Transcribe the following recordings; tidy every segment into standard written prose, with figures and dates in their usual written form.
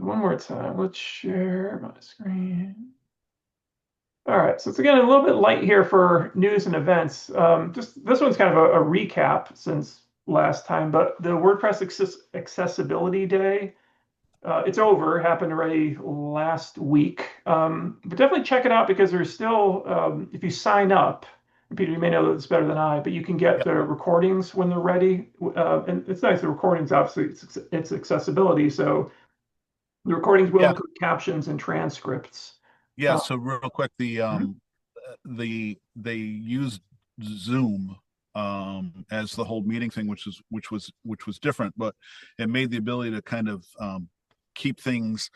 one more time. Let's share my screen. All right, so it's again a little bit light here for news and events. Just this one's kind of a recap since last time, but the WordPress Accessibility Day, it's over. It happened already last week. But definitely check it out because there's still, if you sign up, Peter, you may know this better than I, but you can get Yep. the recordings when they're ready. And it's nice, the recordings, obviously, it's accessibility. So the recordings will Yeah. include captions and transcripts. Yeah. Uh, So real quick, they used Zoom as the whole meeting thing, which was different, but it made the ability to kind of keep things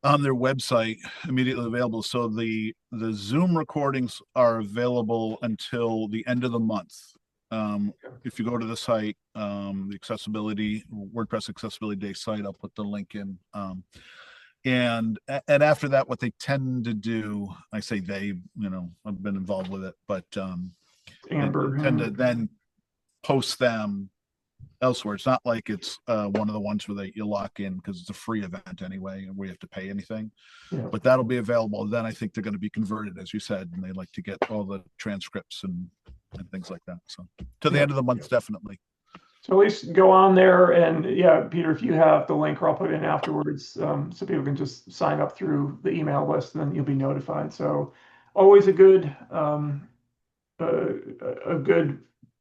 on their website immediately available. So the Zoom recordings are available until the end of the month. If you go to the site, the accessibility WordPress Accessibility Day site, I'll put the link in. And after that, what they tend to do, I say they, I've been involved with it, but they Amber. tend to then post them elsewhere. It's not like it's one of the ones where you lock in because it's a free event anyway, and we have to pay anything. Yeah. But that'll be available. Then I think they're going to be converted, as you said, and they like to get all the transcripts and things like that. So to the Yeah. end of the month, definitely. So at least go on there and yeah, Peter, if you have the link, or I'll put it in afterwards, so people can just sign up through the email list, and then you'll be notified. So always a good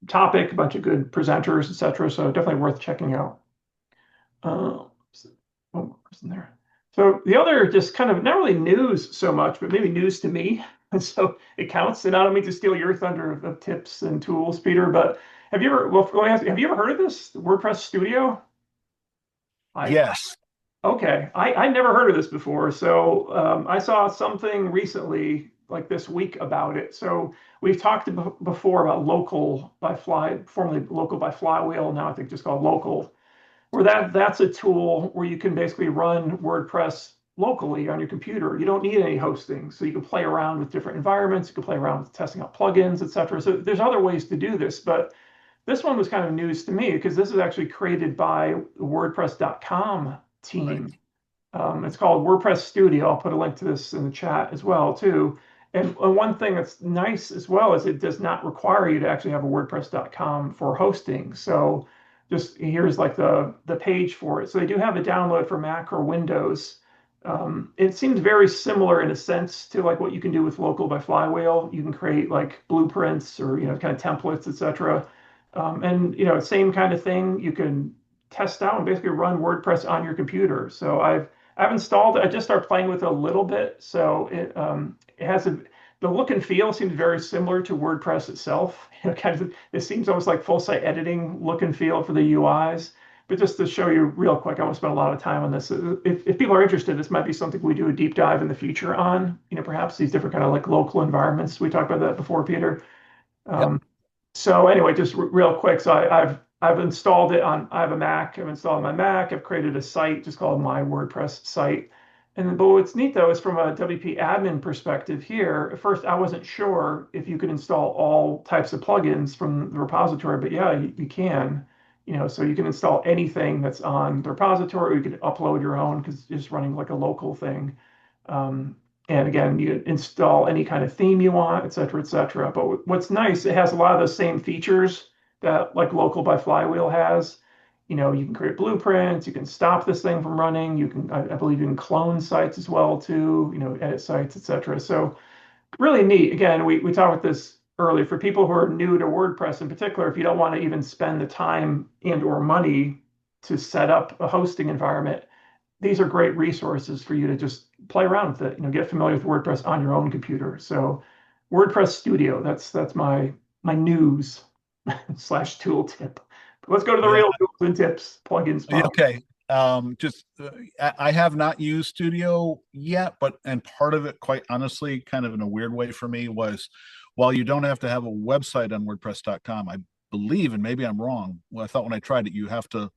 topic, a bunch of good presenters, etc. So definitely worth checking out. Uh, oh, wasn't there? So the other, just kind of not really news so much, but maybe news to me. And so it counts. And I don't mean to steal your thunder of tips and tools, Peter, but have you ever, well, let me ask you, have you ever heard of this WordPress Studio? I Yes. Okay, I never heard of this before. So I saw something recently, like this week, about it. So we've talked before about Local by Fly, formerly Local by Flywheel, now I think just called Local, where that's a tool where you can basically run WordPress locally on your computer. You don't need any hosting, so you can play around with different environments. You can play around with testing out plugins, etc. So there's other ways to do this, but this one was kind of news to me because this is actually created by the WordPress.com Right. team. It's called WordPress Studio. I'll put a link to this in the chat as well too. And one thing that's nice as well is it does not require you to actually have a WordPress.com for hosting. So just here's like the page for it. So they do have a download for Mac or Windows. It seems very similar in a sense to like what you can do with Local by Flywheel. You can create like blueprints or kind of templates, etc. And same kind of thing. You can test out and basically run WordPress on your computer. So I've installed it. I just started playing with it a little bit. So it has the look and feel seems very similar to WordPress itself. Kind of it seems almost like full site editing look and feel for the UIs. But just to show you real quick, I won't spend a lot of time on this. If people are interested, this might be something we do a deep dive in the future on. Perhaps these different kind of like local environments. We talked about that before, Peter. Yep. Um, so anyway, just real quick. So I've installed it on. I have a Mac. I've installed on my Mac. I've created a site just called My WordPress Site. And but what's neat though is from a WP admin perspective here. At first, I wasn't sure if you could install all types of plugins from the repository, but yeah, you can. So you can install anything that's on the repository, or you can upload your own because it's just running like a local thing. Um, and again, you install any kind of theme you want, et cetera, et cetera. But what's nice, it has a lot of the same features that like Local by Flywheel has. You can create blueprints, you can stop this thing from running, I believe you can clone sites as well too, edit sites, et cetera. So really neat. Again, we talked about this earlier. For people who are new to WordPress in particular, if you don't want to even spend the time and or money to set up a hosting environment, these are great resources for you to just play around with it, get familiar with WordPress on your own computer. So WordPress Studio, that's my news slash tool tip. But let's go to the Yeah. real tools and tips, plugins Yeah, part. okay. Just I have not used Studio yet, but and part of it, quite honestly, kind of in a weird way for me, was while you don't have to have a website on WordPress.com, I believe, and maybe I'm wrong. Well, I thought when I tried it, you have to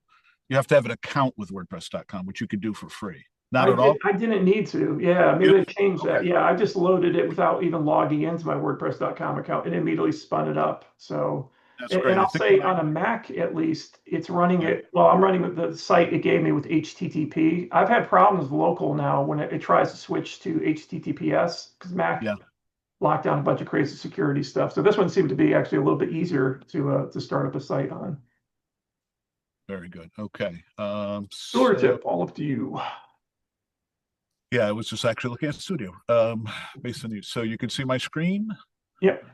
have an account with WordPress.com, which you could do for free. Not at all. I didn't need to. Yeah, maybe You they changed okay? that. Yeah, I just loaded it without even logging into my WordPress.com account and immediately spun it up. So That's And great. I I'll think say when I on a Mac, at least, it's running yeah, it. Well, I'm running the site it gave me with HTTP. I've had problems local now when it tries to switch to HTTPS because Mac yeah, locked down a bunch of crazy security stuff. So this one seemed to be actually a little bit easier to start up a site on. very good. Okay. So Tooltip, all up to you. yeah, I was just actually looking at Studio, based on you. So you can see my screen. Yep.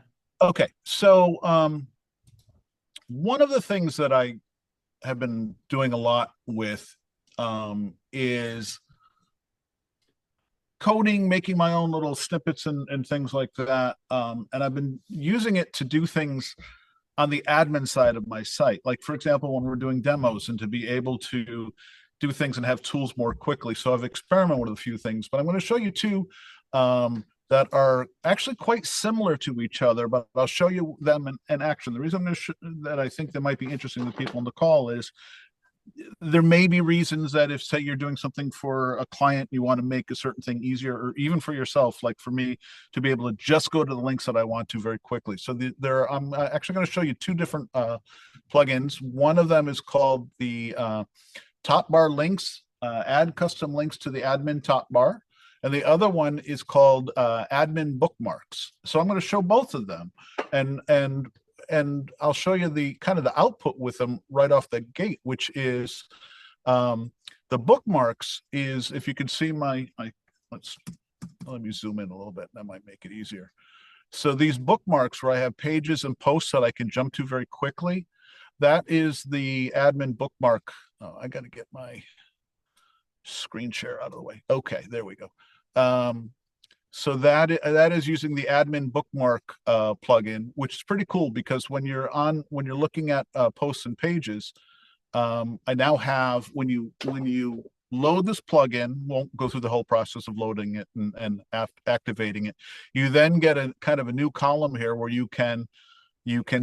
Okay. So one of the things that I have been doing a lot with is coding, making my own little snippets and things like that. And I've been using it to do things on the admin side of my site. Like, for example, when we're doing demos and to be able to do things and have tools more quickly. So I've experimented with a few things, but I'm going to show you two that are actually quite similar to each other, but I'll show you them in action. The reason I'm going to that I think that might be interesting to people on the call is there may be reasons that if say you're doing something for a client, you want to make a certain thing easier, or even for yourself, like for me to be able to just go to the links that I want to very quickly. So I'm actually going to show you two different plugins. One of them is called the top bar links, add custom links to the admin top bar. And the other one is called admin bookmarks. So I'm going to show both of them, and I'll show you the kind of the output with them right off the gate, which is the bookmarks is, if you can see let me zoom in a little bit. That might make it easier. So these bookmarks where I have pages and posts that I can jump to very quickly, that is the admin bookmark. Oh, I got to get my screen share out of the way. Okay, there we go. So that is using the admin bookmark plugin, which is pretty cool because when you're looking at posts and pages, I now have when you load this plugin, won't go through the whole process of loading it and activating it. You then get a kind of a new column here where you can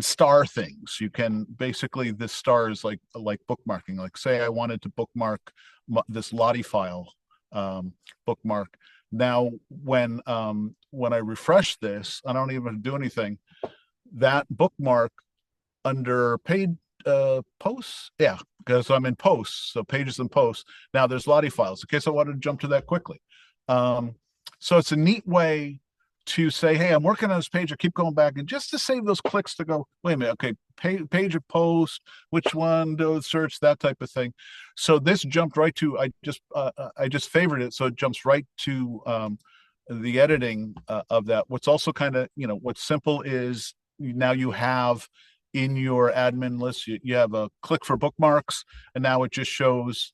star things. You can basically, this star is like bookmarking. Like say I wanted to bookmark this Lottie file bookmark. Now when I refresh this, I don't even do anything. That bookmark under paid posts, yeah, because I'm in posts, so pages and posts. Now there's Lottie files in case I wanted to jump to that quickly. So it's a neat way to say, hey, I'm working on this page. I keep going back, and just to save those clicks to go, wait a minute, okay, page of post, which one do search, that type of thing. So this jumped right to, I just favored it, so it jumps right to the editing of that. What's also kind of, what's simple is now you have in your admin list, you have a click for bookmarks, and now it just shows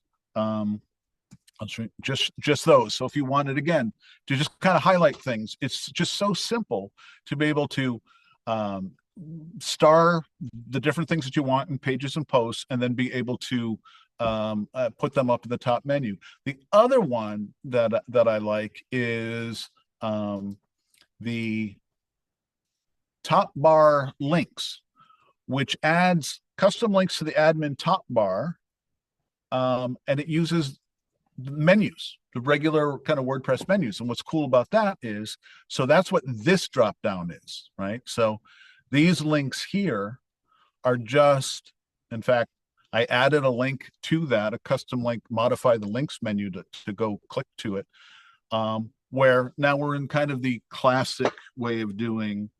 just those. So if you wanted again to just kind of highlight things, it's just so simple to be able to star the different things that you want in pages and posts, and then be able to put them up in the top menu. The other one that I like is the top bar links, which adds custom links to the admin top bar, and it uses menus, the regular kind of WordPress menus. And what's cool about that is, so that's what this drop down is, right? So these links here are just, in fact, I added a link to that, a custom link, modify the links menu to go click to it, where now we're in kind of the classic way of doing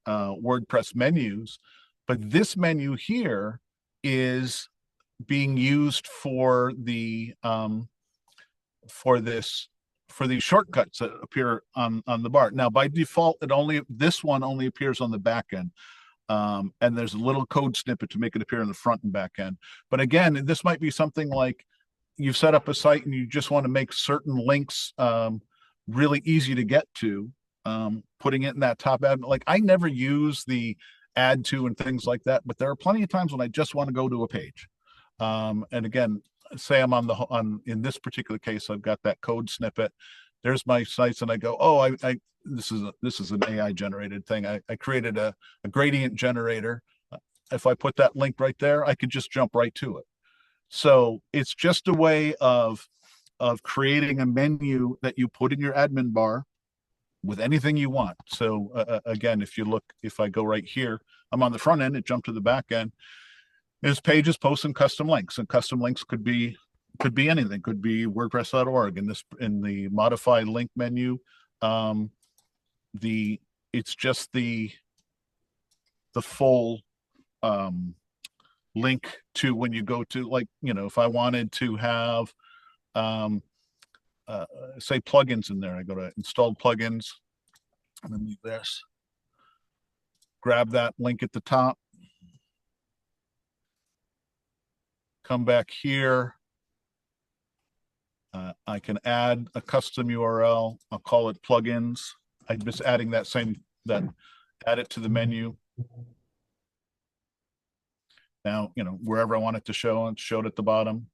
WordPress menus. But this menu here is being used for the for these shortcuts that appear on the bar. Now by default, this one only appears on the back end. And there's a little code snippet to make it appear in the front and back end. But again, this might be something like you've set up a site and you just want to make certain links really easy to get to, putting it in that top ad. Like I never use the add to and things like that, but there are plenty of times when I just want to go to a page. And again, say I'm in this particular case, I've got that code snippet. There's my sites, and I go, oh, this is an AI generated thing. I created a gradient generator. If I put that link right there, I could just jump right to it. So it's just a way of creating a menu that you put in your admin bar, with anything you want. So again, if you look, if I go right here, I'm on the front end, it jumped to the back end. There's pages, posts, and custom links. And custom links could be anything, could be WordPress.org. In this, in the modify link menu, um, the it's just the full link to when you go to, like, you know, if I wanted to have um, say plugins in there, I go to installed plugins and then leave this, grab that link at the top, come back here. I can add a custom URL. I'll call it plugins. I'm just adding that add it to the menu. Now, you know, wherever I want it to show, and show it at the bottom.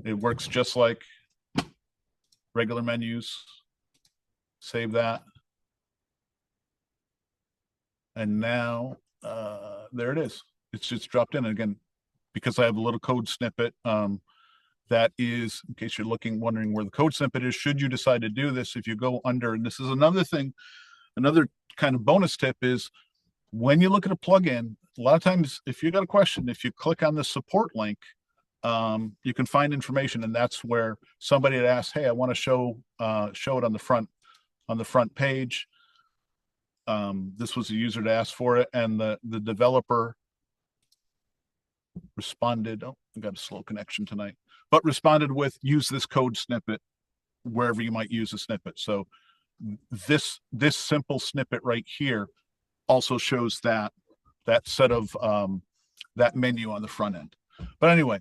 It works just like regular menus. Save that. And now there it is. It's just dropped in. And again, because I have a little code snippet, that is, in case you're wondering where the code snippet is, should you decide to do this, if you go under, and this is another thing, another kind of bonus tip is, when you look at a plugin, a lot of times, if you got a question, if you click on the support link, you can find information, and that's where somebody had asked, "Hey, I want to show it on the front page." This was a user that asked for it, and the developer responded. Oh, I got a slow connection tonight, but responded with, "Use this code snippet wherever you might use a snippet." So this simple snippet right here also shows that set of that menu on the front end. But anyway,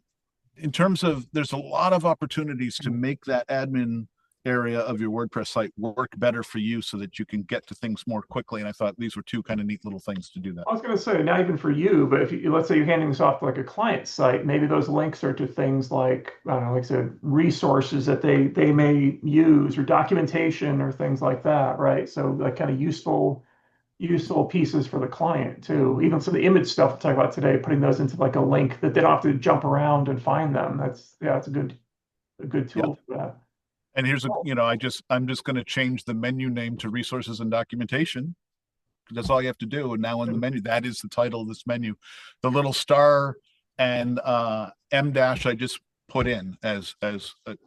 in terms of, there's a lot of opportunities to make that admin area of your WordPress site work better for you so that you can get to things more quickly. And I thought these were two kind of neat little things to do that. I was going to say, not even for you, but if you, let's say you're handing this off to like a client site, maybe those links are to things like, I don't know, like I said, resources that they may use, or documentation or things like that, right? So like kind of useful pieces for the client too. Even some of the image stuff we'll talk about today, putting those into like a link that they don't have to jump around and find them. That's, yeah, it's a good tool for that. And here's you know, I'm just going to change the menu name to resources and documentation. That's all you have to do. And now in the menu, that is the title of this menu. The little star and M dash I just put in as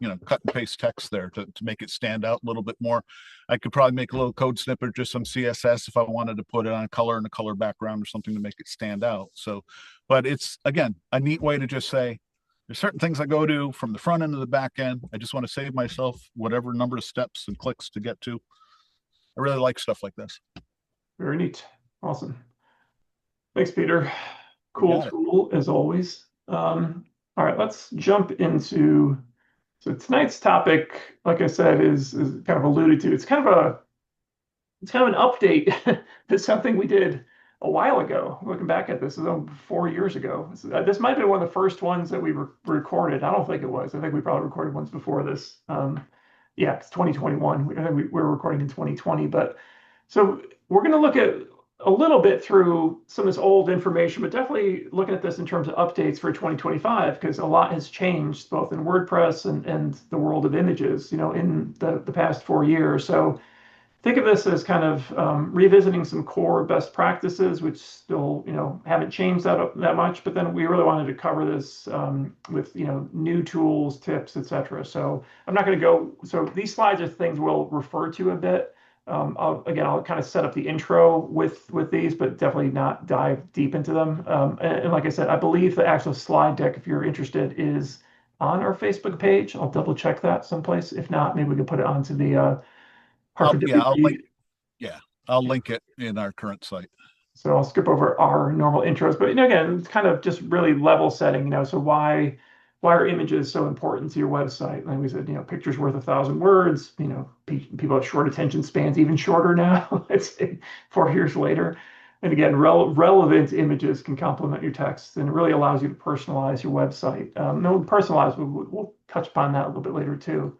you know, cut and paste text there to make it stand out a little bit more. I could probably make a little code snippet, just some CSS if I wanted to put it on a color and a color background or something to make it stand out. So, but it's, again, a neat way to just say, there's certain things I go to from the front end to the back end. I just want to save myself whatever number of steps and clicks to get to. I really like stuff like this. Very neat. Awesome. Thanks, Peter. Cool tool as always. All right, let's jump into, so tonight's topic, like I said, is kind of alluded to. It's kind of an update to something we did a while ago. Looking back at this, 4 years ago. This might have been one of the first ones that we recorded. I don't think it was. I think we probably recorded ones before this. Yeah, it's 2021. I think we were recording in 2020. But so we're going to look at a little bit through some of this old information, but definitely looking at this in terms of updates for 2025, because a lot has changed both in WordPress and the world of images, you know, in the past 4 years. So think of this as kind of revisiting some core best practices, which still, you know, haven't changed that much. But then we really wanted to cover this with, you know, new tools, tips, etc. So I'm not going to go. So these slides are things we'll refer to a bit. I'll kind of set up the intro with these, but definitely not dive deep into them. And like I said, I believe the actual slide deck, if you're interested, is on our Facebook page. I'll double check that someplace. If not, maybe we can put it onto the Hartford WP. I'll link it in our current site. So I'll skip over our normal intros, but, you know, again, it's kind of just really level setting, you know, so why are images so important to your website? Like we said, you know, pictures worth 1,000 words, you know, people have short attention spans, even shorter now, let's say 4 years later. And again, relevant images can complement your text, and it really allows you to personalize your website. No, personalize, we'll touch upon that a little bit later too.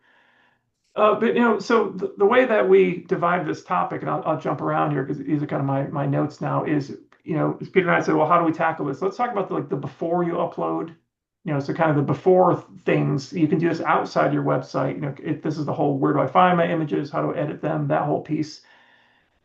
But, you know, so the way that we divide this topic, and I'll jump around here because these are kind of my notes now, is, you know, Peter and I said, well, how do we tackle this? Let's talk about the before you upload, you know, so kind of the before things. You can do this outside your website. You know, this is the whole, where do I find my images? How do I edit them? That whole piece.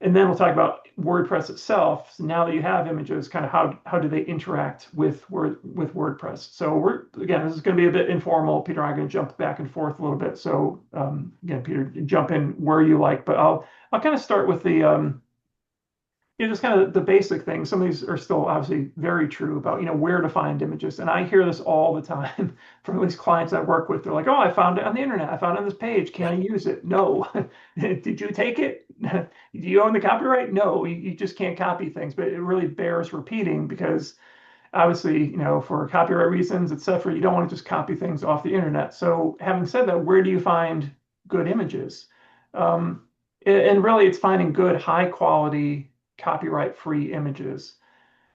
And then we'll talk about WordPress itself. So now that you have images, kind of how do they interact with WordPress? So again, this is going to be a bit informal. Peter and I are going to jump back and forth a little bit. So again, Peter, jump in where you like, but I'll kind of start with the just kind of the basic things. Some of these are still obviously very true about, where to find images. And I hear this all the time from these clients I work with. They're like, oh, I found it on the internet. I found it on this page. Can I use it? No. Did you take it? Do you own the copyright? No, you just can't copy things. But it really bears repeating because obviously, for copyright reasons, et cetera, you don't want to just copy things off the internet. So having said that, where do you find good images? And really it's finding good, high quality, copyright-free images.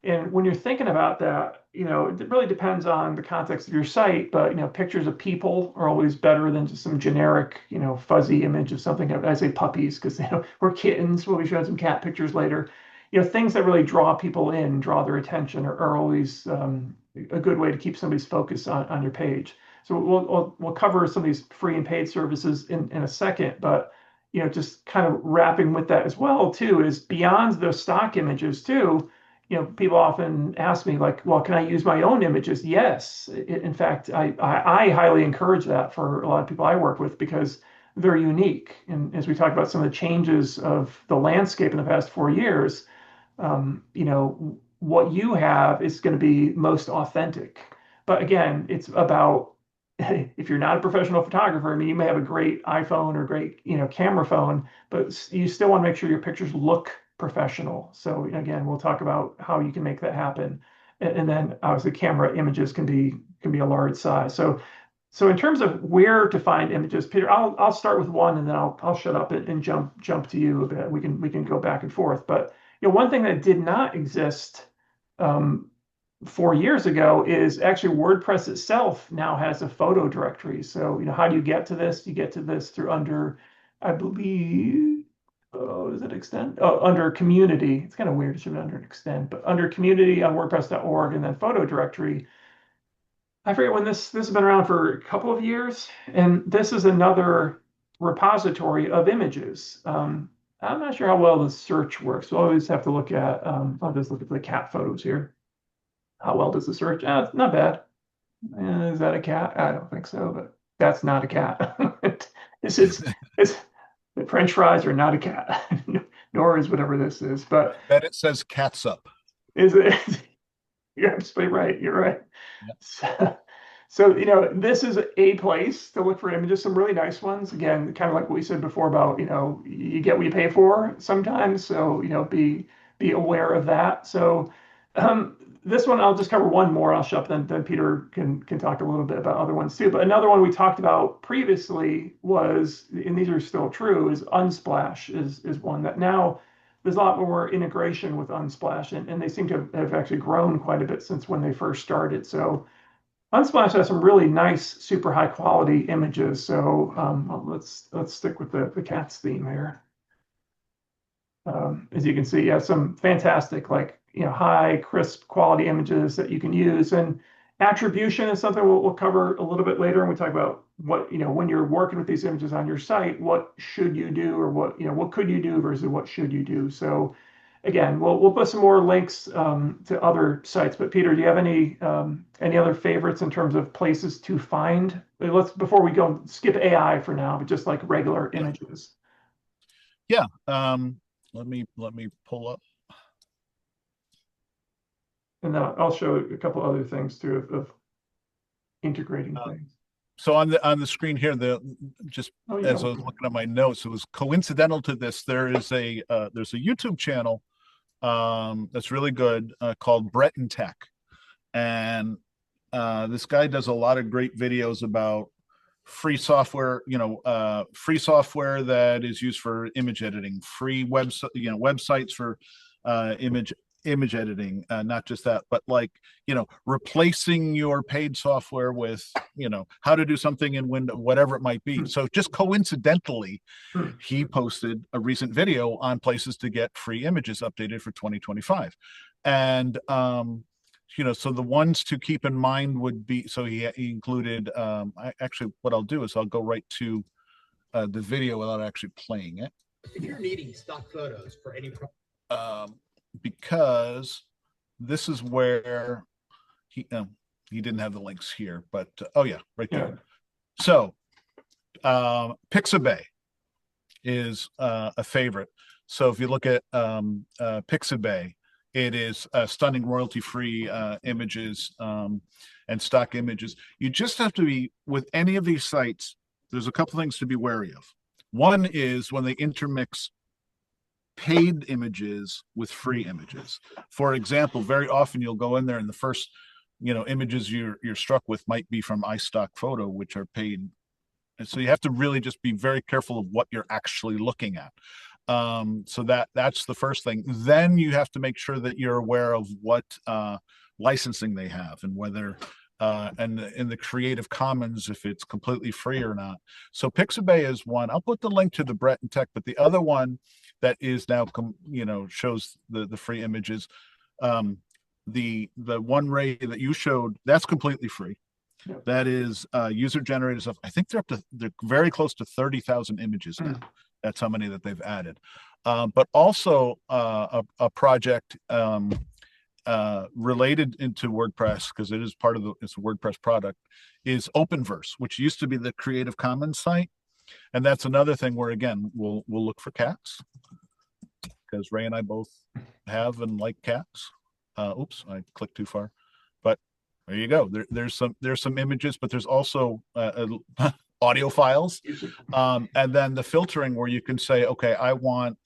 And when you're thinking about that, it really depends on the context of your site, but pictures of people are always better than just some generic, fuzzy image of something. I say puppies because we're kittens. We'll be showing some cat pictures later. Things that really draw people in, draw their attention, are always a good way to keep somebody's focus on your page. So we'll cover some of these free and paid services in a second, but just kind of wrapping with that as well too is beyond those stock images too. People often ask me like, well, can I use my own images? Yes. In fact, I highly encourage that for a lot of people I work with because they're unique. And as we talk about some of the changes of the landscape in the past 4 years, what you have is going to be most authentic. But again, it's about if you're not a professional photographer, I mean, you may have a great iPhone or great, camera phone, but you still want to make sure your pictures look professional. So again, we'll talk about how you can make that happen. And then obviously camera images can be a large size. So in terms of where to find images, Peter, I'll start with one and then I'll shut up and jump to you a bit. We can go back and forth. But one thing that did not exist um, 4 years ago is actually WordPress itself now has a photo directory. So, how do you get to this? You get to this through under, I believe, oh, does it extend? Oh, under community. It's kind of weird. It should be under extend, but under community on WordPress.org and then photo directory. I forget when this has been around for a couple of years, and this is another repository of images. I'm not sure how well the search works. So I always have to look at, I'll just look at the cat photos here. How well does the search? It's not bad. Is that a cat? I don't think so, but that's not a cat. It's the French fries are not a cat, nor is whatever this is. But That it says cats up. is it? You're absolutely right. You're right. Yep. So, this is a place to look for images, some really nice ones. Again, kind of like what we said before about, you get what you pay for sometimes. So, be aware of that. So, this one, I'll just cover one more. I'll shut up, then Peter can talk a little bit about other ones too. But another one we talked about previously was, and these are still true, is Unsplash is one that now there's a lot more integration with Unsplash, and they seem to have actually grown quite a bit since when they first started. So Unsplash has some really nice, super high quality images. So let's stick with the cats theme here. As you can see, you have some fantastic, like, high, crisp quality images that you can use. And attribution is something we'll cover a little bit later. And we talk about what, when you're working with these images on your site, what should you do, or what could you do versus what should you do. So again, we'll put some more links to other sites. But Peter, do you have any other favorites in terms of places to find? Before we go, skip AI for now, but just like regular images. Yeah. Let me pull up. And then I'll show a couple other things too of integrating things. So on the screen here, as I was looking at my notes, it was coincidental to this. There's a YouTube channel that's really good called Brett and Tech, and this guy does a lot of great videos about free software, free software that is used for image editing, free websites for image editing, not just that, but like, replacing your paid software with, how to do something in Windows, whatever it might be. So just coincidentally, he posted a recent video on places to get free images updated for 2025. And, so the ones to keep in mind would be, so he included, actually what I'll do is I'll go right to the video without actually playing it. If you're needing stock photos for any product, um, because this is where he didn't have the links here, but oh yeah, right there. Yeah. So Pixabay is a favorite. So if you look at Pixabay, it is stunning royalty-free images and stock images. You just have to be with any of these sites. There's a couple things to be wary of. One is when they intermix paid images with free images. For example, very often you'll go in there and the first, images you're struck with might be from iStock Photo, which are paid. And so you have to really just be very careful of what you're actually looking at. So that's the first thing. Then you have to make sure that you're aware of what licensing they have and whether and in the Creative Commons if it's completely free or not. So Pixabay is one. I'll put the link to the Brett and Tech, but the other one that is now shows the free images. The one Ray that you showed, that's completely free. Yep. That is user generated stuff. I think they're very close to 30,000 images now. That's how many that they've added. But also a project related into WordPress, because it is part of it's a WordPress product, is Openverse, which used to be the Creative Commons site. And that's another thing where, again, we'll look for cats, because Ray and I both have and like cats. Oops, I clicked too far. But there you go. There's some images, but there's also audio files, and then the filtering where you can say, okay, I want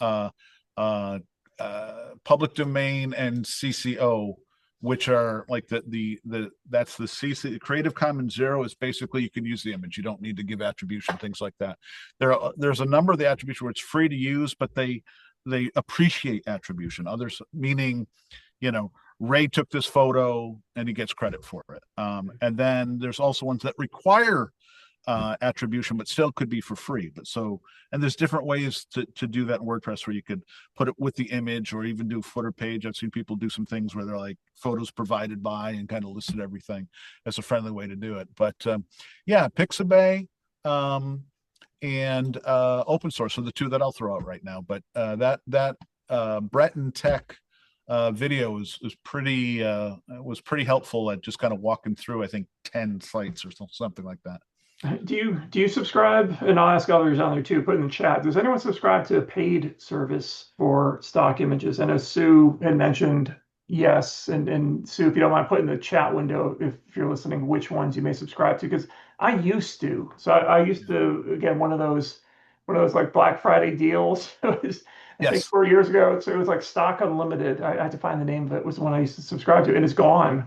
public domain and CCO, which are like that's the CC. Creative Commons 0 is basically you can use the image. You don't need to give attribution, things like that. There's a number of the attribution where it's free to use, but they appreciate attribution. Others, meaning, Ray took this photo and he gets credit for it. And then there's also ones that require attribution, but still could be for free. And there's different ways to do that in WordPress where you could put it with the image or even do a footer page. I've seen people do some things where they're like photos provided by and kind of listed everything as a friendly way to do it. But yeah, Pixabay and open source are the two that I'll throw out right now. But that Brett and Tech video was pretty helpful at just kind of walking through, I think, 10 sites or something like that. Do you subscribe? And I'll ask others on there too, put in the chat. Does anyone subscribe to a paid service for stock images? And as Sue had mentioned, yes. And Sue, if you don't mind putting in the chat window, if you're listening, which ones you may subscribe to, because I used to. So I used to, again, one of those like Black Friday deals. It was, I think Yes. 4 years ago. So it was like Stock Unlimited. I had to find the name of it. Was the one I used to subscribe to, and it's gone.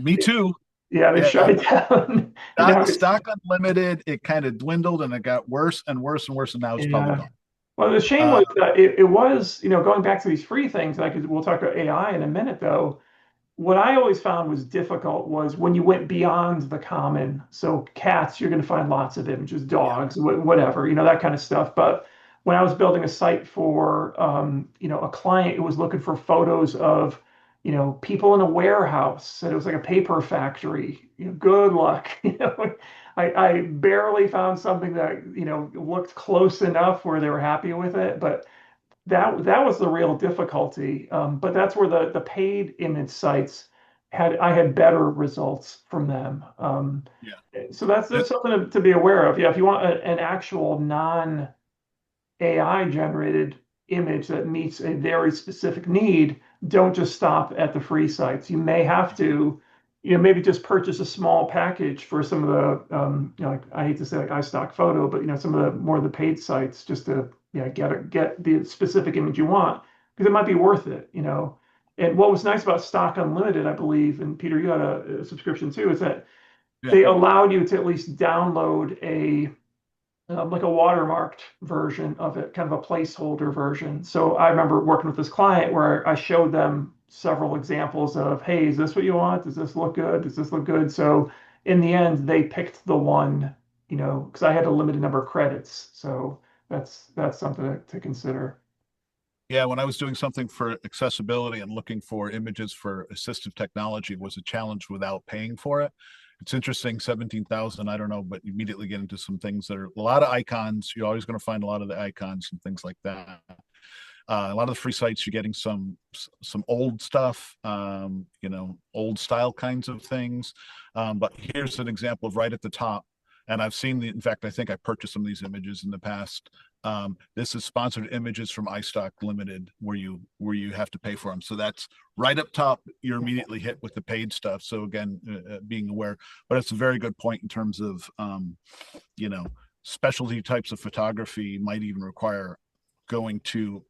Me too. Yeah, they shut it down. And now Stock Unlimited, it kind of dwindled and it got worse and worse and worse, and now it's probably gone. Well, the shame was that it was, going back to these free things. We'll talk about AI in a minute, though. What I always found was difficult was when you went beyond the common. So cats, you're going to find lots of images, dogs, whatever, that kind of stuff. But when I was building a site for, a client who was looking for photos of, people in a warehouse, and it was like a paper factory. Good luck. I barely found something that, looked close enough where they were happy with it, but that was the real difficulty. But that's where the paid image sites I had better results from them. So that's something to be aware of. Yeah, if you want an actual non AI generated image that meets a very specific need, don't just stop at the free sites. You may have to, maybe just purchase a small package for some of the, like I hate to say like iStock Photo, but some of the more of the paid sites just to get the specific image you want, because it might be worth it. And what was nice about Stock Unlimited, I believe, and Peter, you had a subscription too, is that they allowed you to at least download like a watermarked version of it, kind of a placeholder version. So I remember working with this client where I showed them several examples of, hey, is this what you want? Does this look good? Does this look good? So in the end, they picked the one, because I had a limited number of credits. So that's something to consider. Yeah, when I was doing something for accessibility and looking for images for assistive technology was a challenge without paying for it. it's interesting, 17,000, I don't know, but you immediately get into some things that are a lot of icons. You're always going to find a lot of the icons and things like that. A lot of the free sites, you're getting some old stuff, old style kinds of things. But here's an example of right at the top. And I've seen in fact, I think I purchased some of these images in the past. This is sponsored images from iStock Limited, where you have to pay for them. So that's right up top. You're immediately hit with the paid stuff. So again, being aware, but it's a very good point in terms of, specialty types of photography might even require going to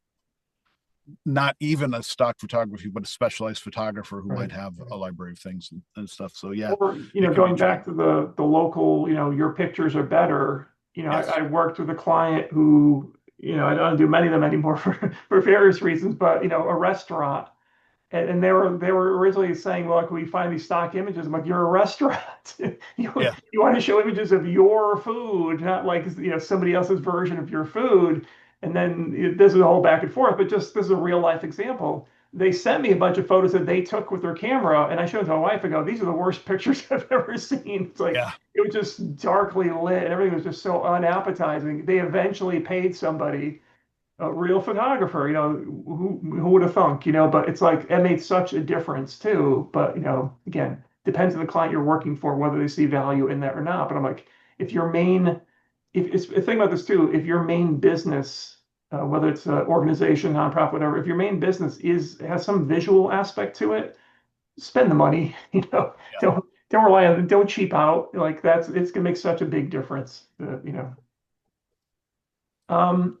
not even a stock photography, but a specialized photographer who might have a library of things and stuff. So yeah. Or, going back to the local, your pictures are better. Yes. I worked with a client who, I don't do many of them anymore for various reasons, but a restaurant. And they were originally saying, well, can we find these stock images? I'm like, you're a restaurant. you Yeah. you want to show images of your food, not like somebody else's version of your food. And then this is a whole back and forth, but just this is a real life example. They sent me a bunch of photos that they took with their camera, and I showed to my wife. I go, these are the worst pictures I've ever seen. It's like Yeah. it was just darkly lit, and everything was just so unappetizing. They eventually paid somebody, a real photographer, who would have thunk, but it's like it made such a difference too. But again, depends on the client you're working for, whether they see value in that or not. But I'm like, if your main, if it's think about this too, if your main business, whether it's an organization, nonprofit, whatever, if your main business has some visual aspect to it, spend the money. Yeah. Don't rely on it. Don't cheap out. Like it's gonna make such a big difference. Um,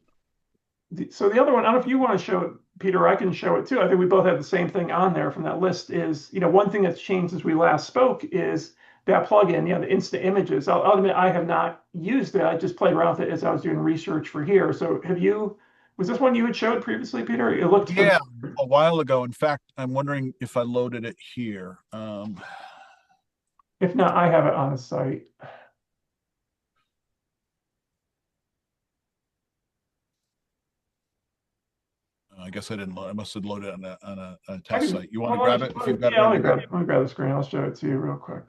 so the other one, I don't know if you want to show it, Peter, I can show it too. I think we both have the same thing on there from that list is, one thing that's changed since we last spoke is that plugin, the Insta Images. I'll admit I have not used it. I just played around with it as I was doing research for here. So was this one you had showed previously, Peter? It looked Yeah, a while ago. In fact, I'm wondering if I loaded it here. If not, I have it on the site. I guess I didn't load. I must have loaded on a test site. You want to Well, grab it if you've got it? yeah, let me grab the screen. I'll show it to you real quick.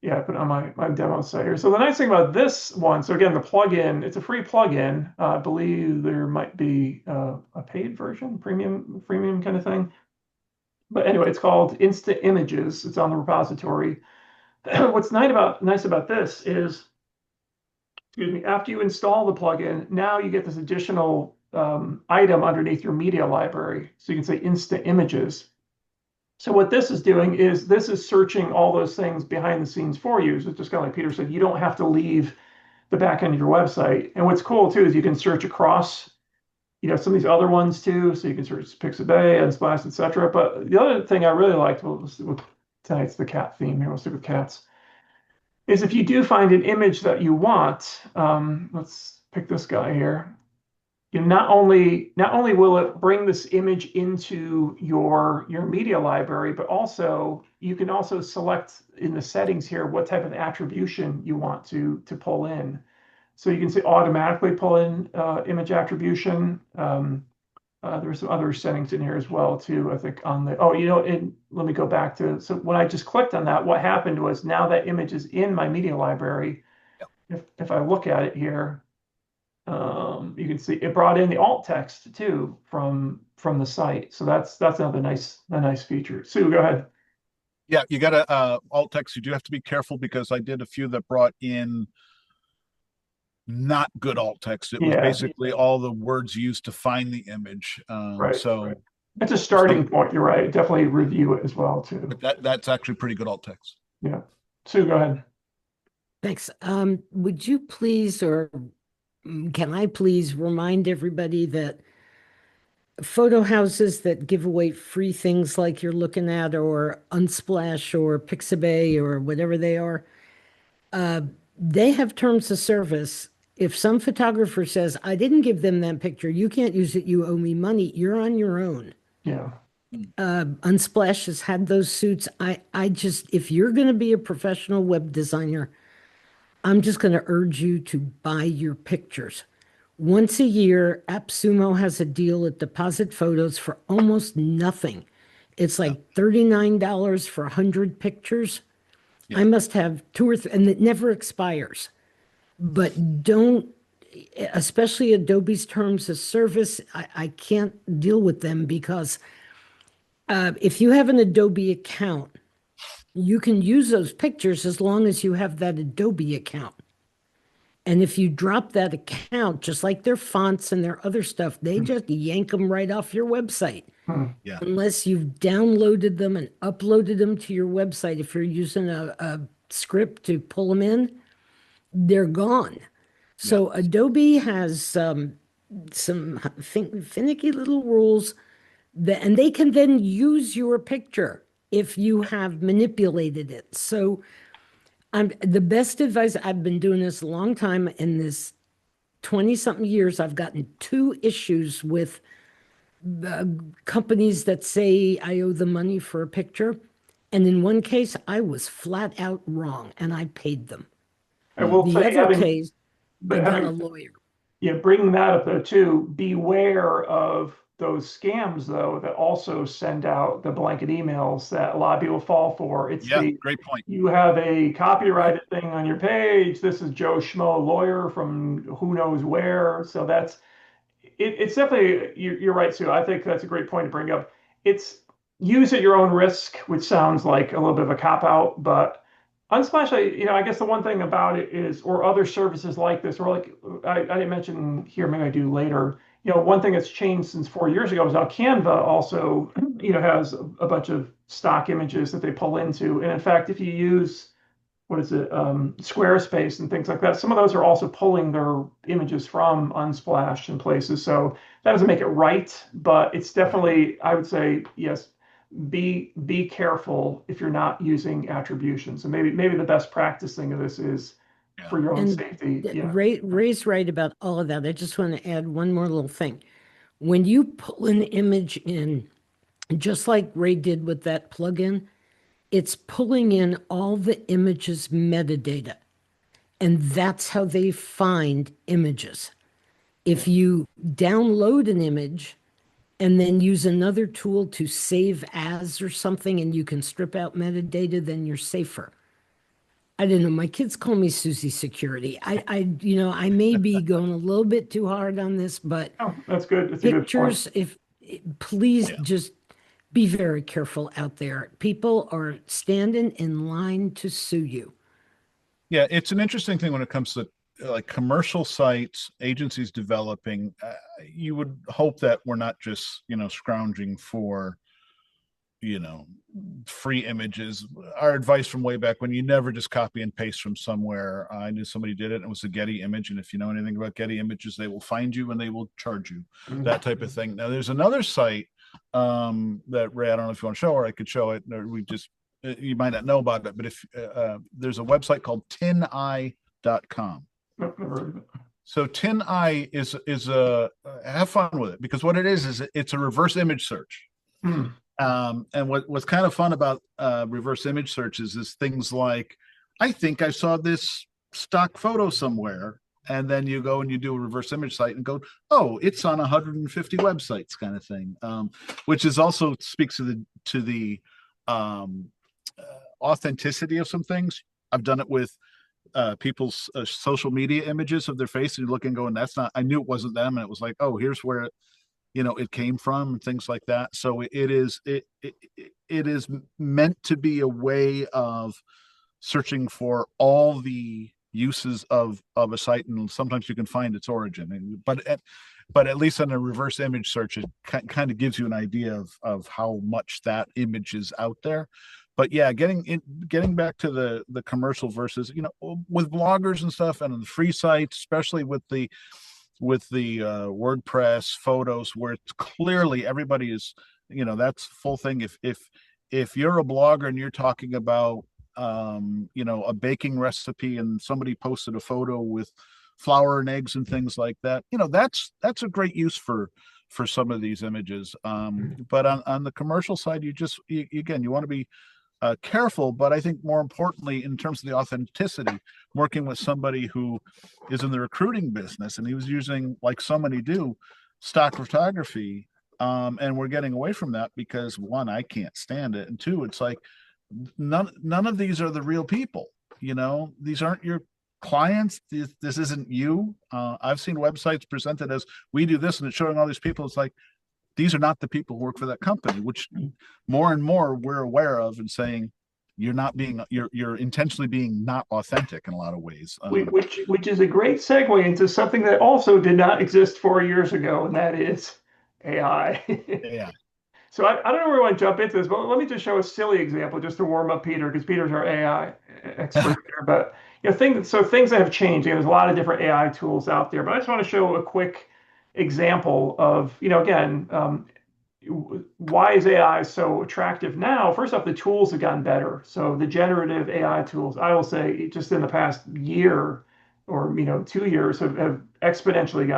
Yeah, I put it on my demo site here. So the nice thing about this one, so again, the plugin, it's a free plugin. I believe there might be a paid version, freemium kind of thing. But anyway, it's called Insta Images. It's on the repository. What's nice about this is, excuse me, after you install the plugin, now you get this additional item underneath your media library. So you can say Insta Images. So what this is doing is this is searching all those things behind the scenes for you. So it's just kind of like Peter said, you don't have to leave the back end of your website. And what's cool too is you can search across, some of these other ones too. So you can search Pixabay, Unsplash, etc. But the other thing I really liked, tonight's the cat theme here. We'll stick with cats. Is if you do find an image that you want, let's pick this guy here. Not only will it bring this image into your media library, but also you can also select in the settings here what type of attribution you want to pull in. So you can say automatically pull in image attribution. There's some other settings in here as well too. I think on the let me go back to, so when I just clicked on that, what happened was now that image is in my media library. Yep. If I look at it here. You can see it brought in the alt text too from the site. So that's another nice feature. Sue, go ahead. Yeah, you got to alt text. You do have to be careful because I did a few that brought in not good alt text. It was basically all the words used to find the image. Right. So that's a starting point. You're right. Definitely review it as well too. But that's actually pretty good alt text. Yeah. Sue, go ahead. Thanks. Would you please, or can I please remind everybody that photo houses that give away free things like you're looking at, or Unsplash or Pixabay or whatever they are, they have terms of service. If some photographer says, I didn't give them that picture, you can't use it, you owe me money, you're on your own. Yeah. Unsplash has had those suits. I just, if you're going to be a professional web designer, I'm just going to urge you to buy your pictures. Once a year, AppSumo has a deal at Deposit Photos for almost nothing. It's like $39 for 100 pictures. Yeah. I must have two or three, and it never expires. But don't, especially Adobe's terms of service, I can't deal with them because if you have an Adobe account, you can use those pictures as long as you have that Adobe account. And if you drop that account, just like their fonts and their other stuff, they just yank them right off your website. Hmm. Yeah. Unless you've downloaded them and uploaded them to your website. If you're using a script to pull them in, they're gone. Yeah. So Adobe has some finicky little rules that, and they can then use your picture if you have manipulated it. So I'm the best advice. I've been doing this a long time. In this 20 something years, I've gotten two issues with companies that say I owe them money for a picture. And in one case, I was flat out wrong and I paid them. I will The say, other case, I got a having lawyer. yeah, bringing that up though too, beware of those scams though that also send out the blanket emails that a lot of people fall for. It's Yeah. the Great point. you have a Yep. copyrighted thing on your page. This is Joe Schmo lawyer from who knows where. So it's definitely you're right, Sue. I think that's a great point to bring up. It's use at your own risk, which sounds like a little bit of a cop out, but Unsplash, I guess the one thing about it is, or other services like this, or like I didn't mention here, maybe I do later. One thing that's changed since 4 years ago is now Canva also, has a bunch of stock images that they pull into, and in fact, if you use what is it, Squarespace and things like that. Some of those are also pulling their images from Unsplash and places. So that doesn't make it right, but it's Right. definitely, I would say, yes, be careful if you're not using attribution. So maybe the best practice thing of this is Yeah. for your own And safety. Yeah. Ray's right about all of that. I just want to add one more little thing. When you pull an image in, just like Ray did with that plugin, it's pulling in all the images metadata. And that's how they find images. If you download an image and then use another tool to save as or something and you can strip out metadata, then you're safer. I don't know. My kids call me Susie Security. I may be going a little bit too hard on this, but Oh, that's good. That's a good point. pictures, please Yeah. just be very careful out there. People are standing in line to sue you. Yeah, it's an interesting thing when it comes to like commercial sites, agencies developing. You would hope that we're not just, scrounging for, you know, free images. Our advice from way back when, you never just copy and paste from somewhere. I knew somebody did it, and it was a Getty image. And if you know anything about Getty images, they will find you and they will charge you, that type of thing. Now, there's another site that Ray, I don't know if you want to show, or I could show it. Or we just, you might not know about it, but if there's a website called tineye.com. Nope, never heard of it. So TinEye is a have fun with it, because what it is it's a reverse image search. Hmm. And what's kind of fun about reverse image searches is things like, I think I saw this stock photo somewhere, and then you go and you do a reverse image site and go, oh, it's on 150 websites, kind of thing, which is also speaks to the authenticity of some things. I've done it with people's social media images of their face, and you look and go, and that's not, I knew it wasn't them, and it was like, oh, here's where it came from, and things like that. So it is meant to be a way of searching for all the uses of a site, and sometimes you can find its origin. But at least on a reverse image search, it kind of gives you an idea of how much that image is out there. But yeah, getting back to the commercial versus, with bloggers and stuff, and on the free sites, especially with the WordPress photos, where it's clearly everybody is, that's full thing. If you're a blogger and you're talking about a baking recipe, and somebody posted a photo with flour and eggs and things like that, that's a great use for some of these images. But on the commercial side, again, you want to be careful. But I think more importantly, in terms of the authenticity, working with somebody who is in the recruiting business, and he was using, like so many do, stock photography, and we're getting away from that because, one, I can't stand it, and two, it's like, none of these are the real people. These aren't your clients. This isn't you. I've seen websites presented as we do this and it's showing all these people. It's like, these are not the people who work for that company, which more and more we're aware of, and saying you're intentionally being not authentic in a lot of ways. Which is a great segue into something that also did not exist 4 years ago, and that is AI. Yeah. So I don't know where we want to jump into this, but let me just show a silly example just to warm up Peter, because Peter's our AI expert here. But things that have changed. There's a lot of different AI tools out there, but I just want to show a quick example of, again, why is AI so attractive now? First off, the tools have gotten better. So the generative AI tools, I will say, just in the past year or 2 years have exponentially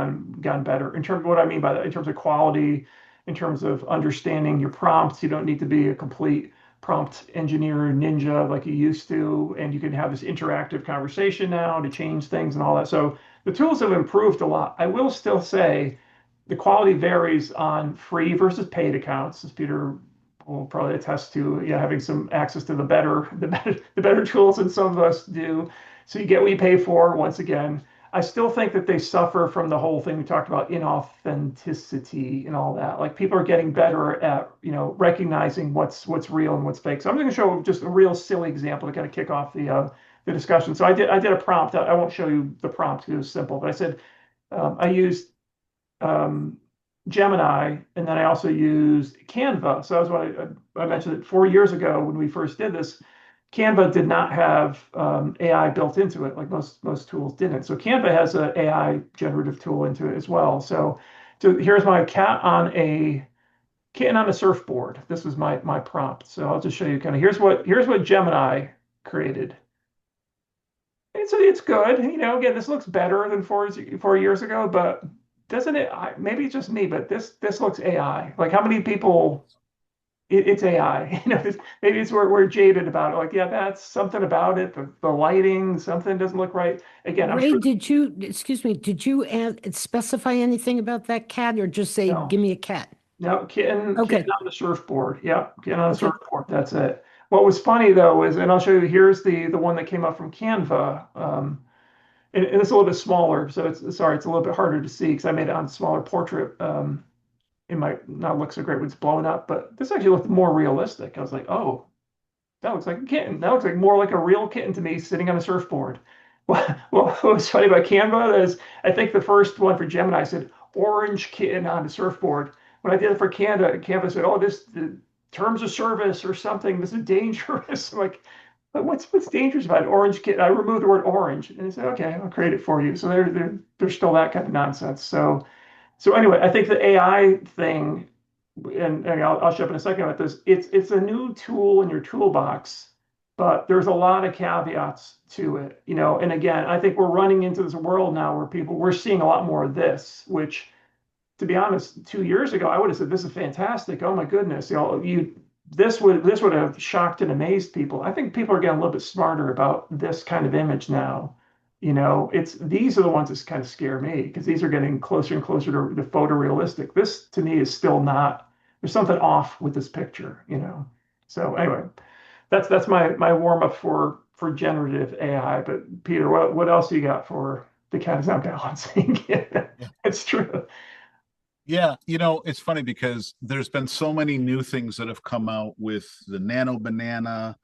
gotten better. In terms of what I mean by that, in terms of quality, in terms of understanding your prompts, you don't need to be a complete prompt engineer ninja like you used to, and you can have this interactive conversation now to change things and all that. So the tools have improved a lot. I will still say the quality varies on free versus paid accounts, as Peter will probably attest to, having some access to the better tools than some of us do. So you get what you pay for. Once again, I still think that they suffer from the whole thing we talked about, inauthenticity and all that. Like, people are getting better at recognizing what's real and what's fake. So I'm going to show just a real silly example to kind of kick off the discussion. So I did a prompt. I won't show you the prompt because it was simple, but I said I used Gemini, and then I also used Canva. So that was what I mentioned that 4 years ago when we first did this, Canva did not have AI built into it, like most tools didn't. So Canva has an AI generative tool into it as well. So here's my kitten on a surfboard. This was my prompt. So I'll just show you kind of here's what Gemini created. It's good. Again, this looks better than 4 years ago, but doesn't it? Maybe it's just me, but this looks AI. Like, how many people? It's AI. Maybe it's we're jaded about it. Like, yeah, that's something about it. The lighting, something doesn't look right. Again, I'm Ray, sure. excuse me, did you specify anything about that cat or just say, No, give me a cat? no, kitten Okay. on the surfboard. Yeah, kitten on the Okay. surfboard. That's it. What was funny though is, and I'll show you. Here's the one that came up from Canva. And it's a little bit smaller, so it's a little bit harder to see because I made it on smaller portrait. It might not look so great when it's blown up, but this actually looked more realistic. I was like, oh, that looks like a kitten. That looks like more like a real kitten to me sitting on a surfboard. Well, what was funny about Canva is I think the first one for Gemini said orange kitten on a surfboard. When I did it for Canva said, oh, this the terms of service or something. This is dangerous. I'm like, but what's dangerous about it? Orange kitten? I removed the word orange, and they said, okay, I'll create it for you. So there's still that kind of nonsense. So anyway, I think the AI thing, and I'll show up in a second with this. It's a new tool in your toolbox, but there's a lot of caveats to it. And again, I think we're running into this world now where we're seeing a lot more of this, which, to be honest, 2 years ago, I would have said, this is fantastic. Oh my goodness. This would have shocked and amazed people. I think people are getting a little bit smarter about this kind of image now. These are the ones that kind of scare me, because these are getting closer and closer to the photorealistic. This to me is still not, there's something off with this picture. So anyway, that's my warm up for generative AI. But Peter, what else you got for the cat is not balancing? Yeah. It's true. Yeah, it's funny because there's been so many new things that have come out with the nano banana.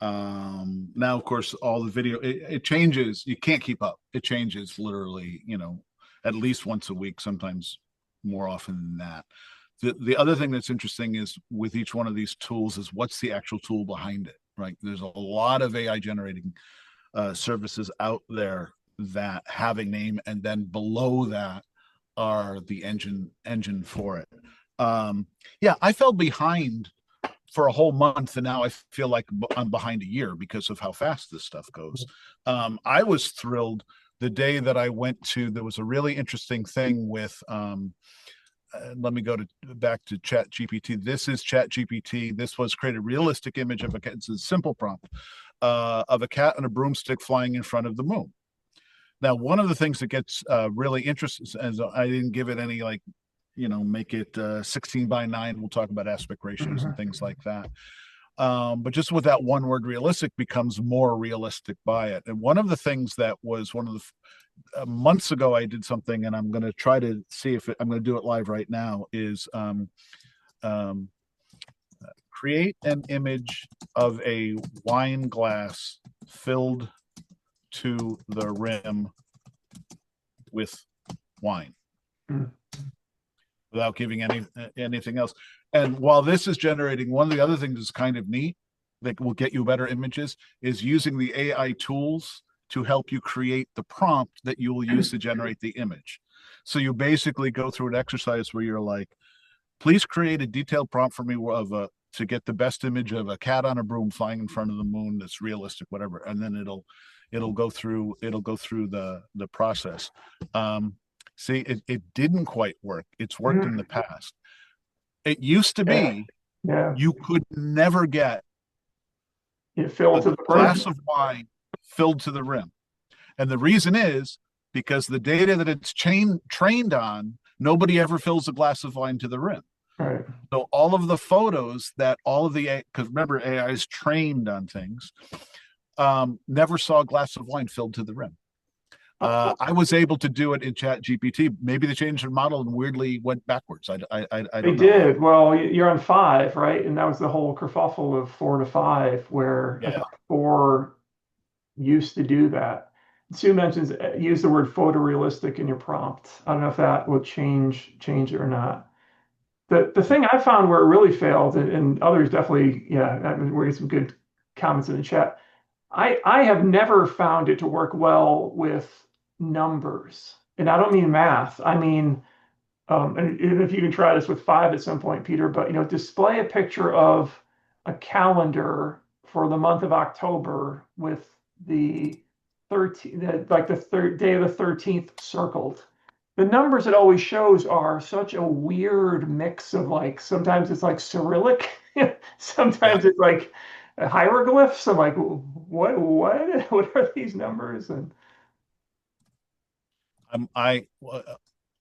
Now, of course, all the video, it changes. You can't keep up. It changes literally, at least once a week, sometimes more often than that. The other thing that's interesting is with each one of these tools is what's the actual tool behind it, right? There's a lot of AI generating services out there that have a name, and then below that are the engine for it. Yeah, I fell behind for a whole month, and now I feel like I'm behind a year because of how fast this stuff goes. I was thrilled the day that I went to. There was a really interesting thing with. Let me go back to Chat GPT. This is Chat GPT. This was create a realistic image of a cat. It's a simple prompt of a cat on a broomstick flying in front of the moon. Now, one of the things that gets really interesting, as I didn't give it any make it 16:9. We'll talk about aspect ratios and things like that. But just with that one word realistic becomes more realistic by it. And one of the things that was one of the months ago, I did something, and I'm going to try to see if I'm going to do it live right now, is um, create an image of a wine glass filled to the rim with wine without giving anything else. And while this is generating, one of the other things that's kind of neat that will get you better images is using the AI tools to help you create the prompt that you will use to generate the image. So you basically go through an exercise where you're like, please create a detailed prompt for me to get the best image of a cat on a broom flying in front of the moon that's realistic, whatever. And then it'll go through the process. See, it didn't quite work. It's worked in the past. It used to be you could never get it filled to the glass of wine filled to the rim. And the reason is because the data that it's trained on, nobody ever fills a glass of wine to the rim. Right. So all of the photos that because remember, AI is trained on things, never saw a glass of wine filled to the rim. I was able to do it in Chat GPT. Maybe they changed their model and weirdly went backwards. I don't know. They did. Well, you're on 5, right? And that was the whole kerfuffle of 4 to 5, where I thought 4 used to do that. Sue mentions use the word photorealistic in your prompt. I don't know if that will change it or not. The thing I found where it really failed, and others definitely, we're getting some good comments in the chat. I have never found it to work well with numbers, and I don't mean math. I mean, and if you can try this with 5 at some point, Peter, but display a picture of a calendar for the month of October with the 13th, like the third day of the 13th circled. The numbers it always shows are such a weird mix of, like, sometimes it's like Cyrillic, sometimes it's like hieroglyphs. I'm like, what are these numbers? And I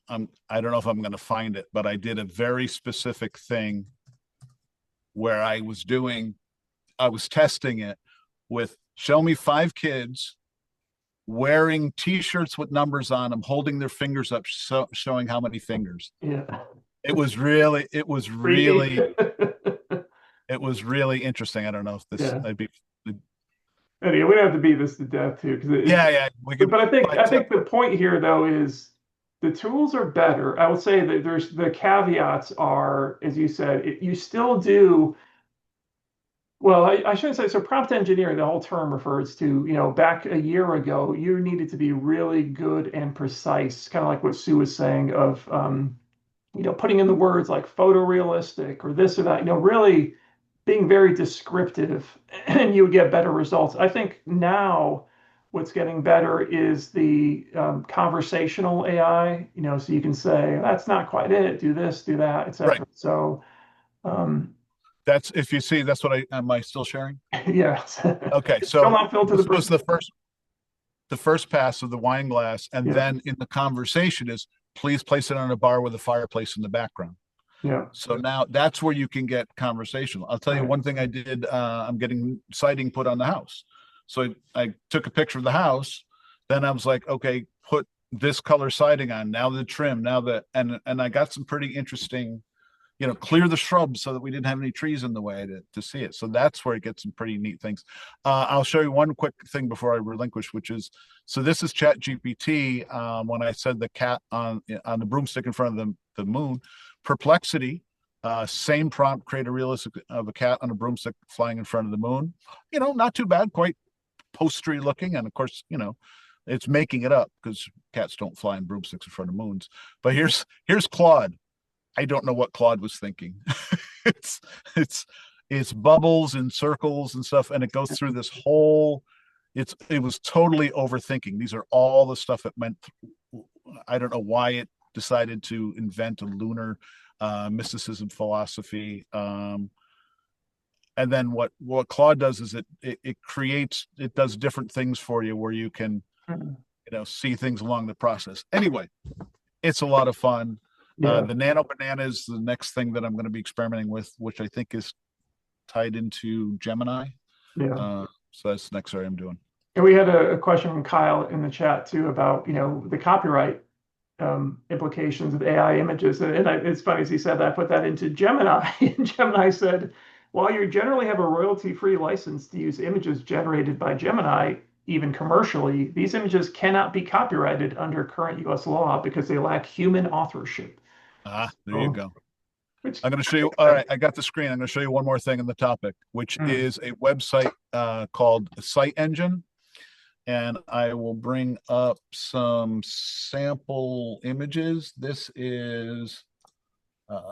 don't know if I'm going to find it, but I did a very specific thing where I was testing it with show me 5 kids wearing T-shirts with numbers on them, holding their fingers up, showing how many fingers. Yeah, it was really interesting. I don't know if this I'd be. Anyway, we don't have to beat this to death too, because we could. But I think the point here though is the tools are better. I will say that there's the caveats are, as you said, you still do. Well, I shouldn't say so. Prompt engineering, the whole term refers to, back a year ago, you needed to be really good and precise, kind of like what Sue was saying of, putting in the words like photorealistic or this or that, really being very descriptive, and you would get better results. I think now what's getting better is the conversational AI, so you can say, that's not quite it, do this, do that, etc. Right. So, that's, if you see, that's what am I still sharing? Yes. Okay, so this was the first pass of the wine glass, and then in the conversation is, please place it on a bar with a fireplace in the background. Yeah. So now that's where you can get conversational. I'll tell you one thing I did. I'm getting siding put on the house. So I took a picture of the house. Then I was like, okay, put this color siding on. Now the trim, and I got some pretty interesting, clear the shrubs so that we didn't have any trees in the way to see it. So that's where it gets some pretty neat things. I'll show you one quick thing before I relinquish, which is, so this is Chat GPT. When I said the cat on the broomstick in front of the moon, Perplexity, same prompt, create a realistic of a cat on a broomstick flying in front of the moon. Not too bad, quite postery looking. And of course, it's making it up because cats don't fly in broomsticks in front of moons. But here's Claude. I don't know what Claude was thinking. it's bubbles and circles and stuff, and it goes through this whole. It was totally overthinking. These are all the stuff it meant. I don't know why it decided to invent a lunar mysticism philosophy. And then what Claude does is it does different things for you where you can see things along the process. Anyway, it's a lot of fun. The nano banana is the next thing that I'm going to be experimenting with, which I think is tied into Gemini. Yeah. So that's the next area I'm doing. And we had a question from Kyle in the chat too about, the copyright implications of AI images. And it's funny, as he said that, I put that into Gemini, and Gemini said, while you generally have a royalty-free license to use images generated by Gemini, even commercially, these images cannot be copyrighted under current US law because they lack human authorship. There you go. Which, I'm going to show you. All right, I got the screen. I'm going to show you one more thing in the topic, which is a website called Site Engine. And I will bring up some sample images. This is, let's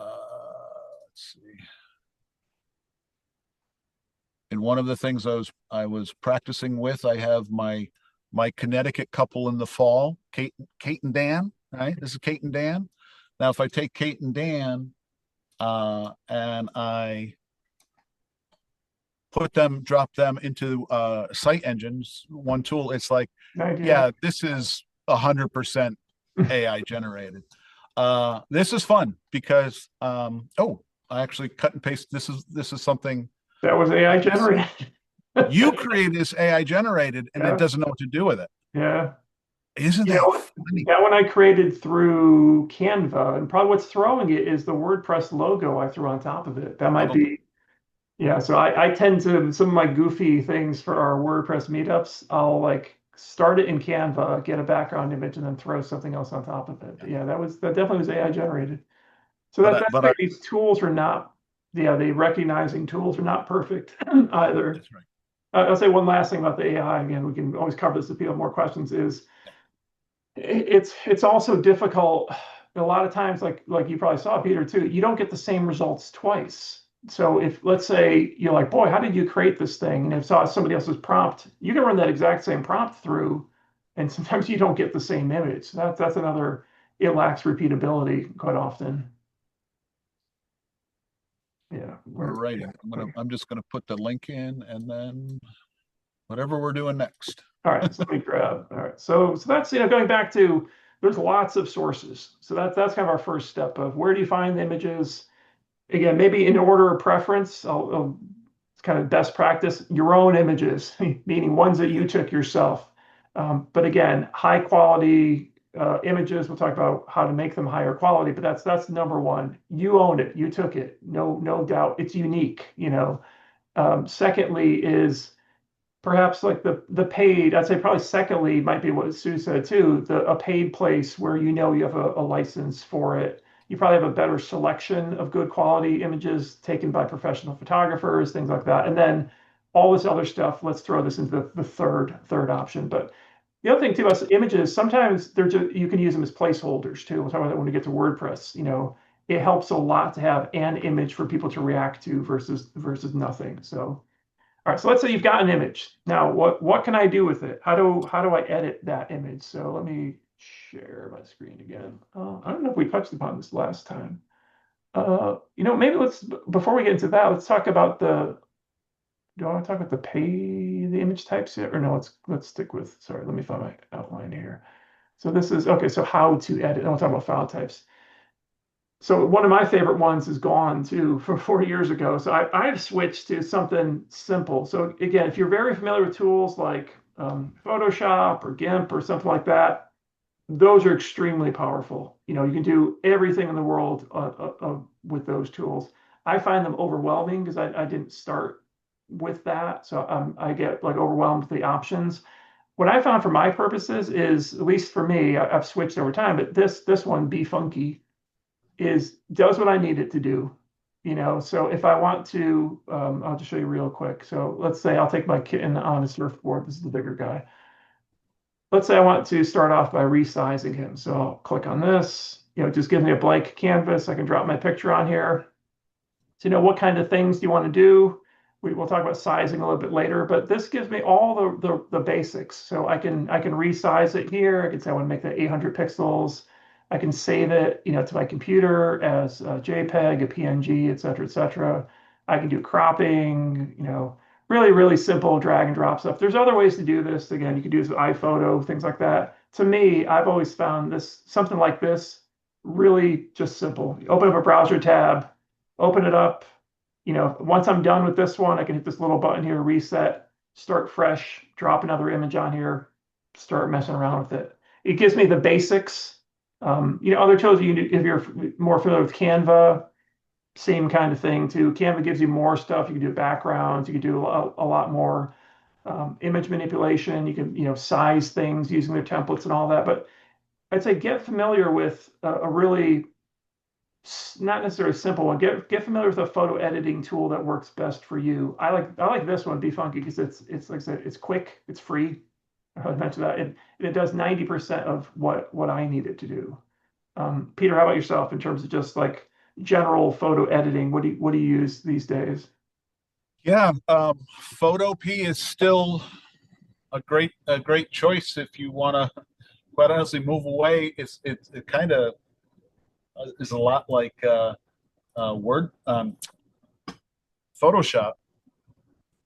see. And one of the things I was practicing with, I have my Connecticut couple in the fall, Kate and Dan. Right, this is Kate and Dan. Now, if I take Kate and Dan, and I drop them into Site Engines, one tool, it's like, yeah, this is 100% AI generated. This is fun because I actually cut and paste. This is something that was AI generated. You create this AI generated, and it doesn't know what to do with it. Yeah. Isn't that funny? That one I created through Canva, and probably what's throwing it is the WordPress logo I threw on top of it. That might be, yeah. So I tend to, some of my goofy things for our WordPress meetups, I'll like start it in Canva, get a background image, and then throw something else on top of it. But yeah, that definitely was AI generated. So these tools are not, the recognizing tools are not perfect either. That's right. I'll say one last thing about the AI. Again, we can always cover this if people have more questions. Is it's also difficult a lot of times, like you probably saw, Peter, too, you don't get the same results twice. So if, let's say, you're like, boy, how did you create this thing? And if saw somebody else's prompt, you can run that exact same prompt through, and sometimes you don't get the same image. So that's another, it lacks repeatability quite often. Yeah. All right. I'm just gonna put the link in, and then whatever we're doing next. All right, so let me grab. All right, so that's, going back to, there's lots of sources. So that's kind of our first step of where do you find the images? Again, maybe in order of preference, it's kind of best practice, your own images, meaning ones that you took yourself. But again, high quality images, we'll talk about how to make them higher quality, but that's number one. You owned it, you took it, no doubt, it's unique, Secondly is, perhaps like the paid, I'd say probably secondly might be what Sue said too, a paid place where you have a license for it. You probably have a better selection of good quality images taken by professional photographers, things like that. And then all this other stuff, let's throw this into the third option. But the other thing too about images, sometimes you can use them as placeholders too. We'll talk about that when we get to WordPress. It helps a lot to have an image for people to react to versus nothing. So all right, so let's say you've got an image. Now, what can I do with it? How do I edit that image? So let me share my screen again. I don't know if we touched upon this last time. Maybe before we get into that, let's talk about do I want to talk about the image types here? Or no, let's stick with, sorry, let me find my outline here. So this is, okay, so how to edit, and we'll talk about file types. So one of my favorite ones is gone too from 4 years ago. So I've switched to something simple. So again, if you're very familiar with tools like Photoshop or GIMP or something like that, those are extremely powerful. You can do everything in the world with those tools. I find them overwhelming because I didn't start with that. So I get like overwhelmed with the options. What I found for my purposes is, at least for me, I've switched over time, but this one, Be Funky, does what I need it to do, So if I want to, I'll just show you real quick. So let's say I'll take my kitten on a surfboard. This is the bigger guy. Let's say I want to start off by resizing him. So I'll click on this, it just gives me a blank canvas. I can drop my picture on here. So, what kind of things do you want to do? We'll talk about sizing a little bit later, but this gives me all the basics. So I can resize it here. I can say I want to make that 800 pixels. I can save it, to my computer as a JPEG, a PNG, et cetera, et cetera. I can do cropping, really, really simple drag and drop stuff. There's other ways to do this. Again, you can do this with iPhoto, things like that. To me, I've always found something like this really just simple. You open up a browser tab, open it up, once I'm done with this one, I can hit this little button here, reset, start fresh, drop another image on here, start messing around with it. It gives me the basics. Other tools if you're more familiar with Canva, same kind of thing too. Canva gives you more stuff. You can do backgrounds. You can do a lot more image manipulation. You can, size things using their templates and all that. But I'd say get familiar with a really not necessarily simple one. Get familiar with a photo editing tool that works best for you. I like this one, Be Funky, because it's like I said, it's quick, it's free. I mentioned that, and it does 90% of what I need it to do. Peter, how about yourself in terms of just like general photo editing? What do you use these days? Yeah, Photopea is still a great choice if you want to, quite honestly, move away. It kind of is a lot like Word Photoshop,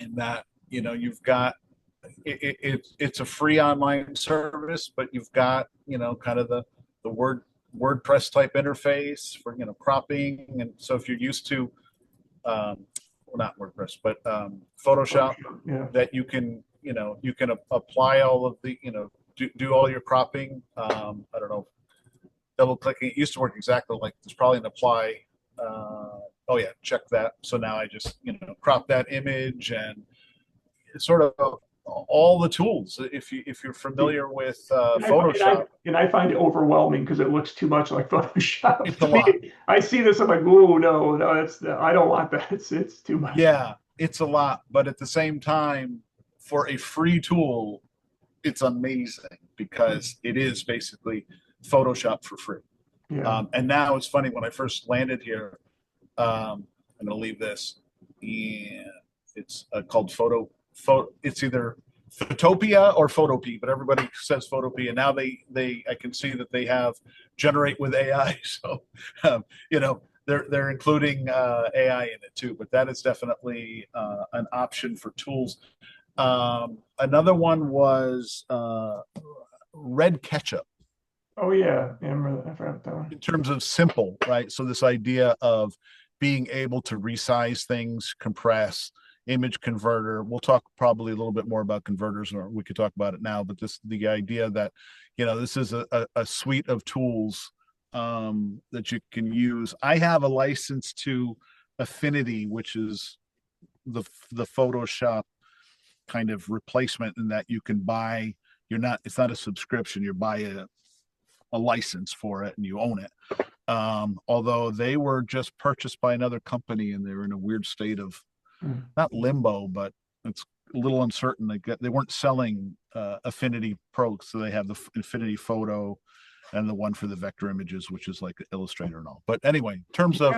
in that you've got it's a free online service, but you've got kind of the WordPress type interface for cropping, and so if you're used to well, not WordPress, but Photoshop, Yeah. that you can apply all of the do all your cropping. I don't know, double clicking. It used to work exactly like there's probably an apply. Oh yeah, check that. So now I just crop that image, and it's sort of all the tools. If you're familiar with Photoshop, I find it overwhelming because it looks too much like Photoshop. it's a lot. I see this, I'm like, oh no, I don't want that. It's too much. Yeah, it's a lot. But at the same time, for a free tool, it's amazing because it is basically Photoshop for free. Yeah. And now it's funny, when I first landed here, I'm going to leave this, and it's called It's either Photopea or Photopea, but everybody says Photopea. Now I can see that they have generate with AI. So, they're including AI in it too, but that is definitely an option for tools. Another one was Red Ketchup. Oh yeah, I forgot that one. In terms of simple, right? So this idea of being able to resize things, compress, image converter. We'll talk probably a little bit more about converters, or we could talk about it now, but the idea that, this is a suite of tools that you can use. I have a license to Affinity, which is the Photoshop kind of replacement, in that you can buy, it's not a subscription, you buy a license for it and you own it. Although they were just purchased by another company, and they're in a weird state of not limbo, but it's a little uncertain. They weren't selling Affinity Pro, so they have the Infinity Photo and the one for the vector images, which is like Illustrator and all. But anyway, in terms of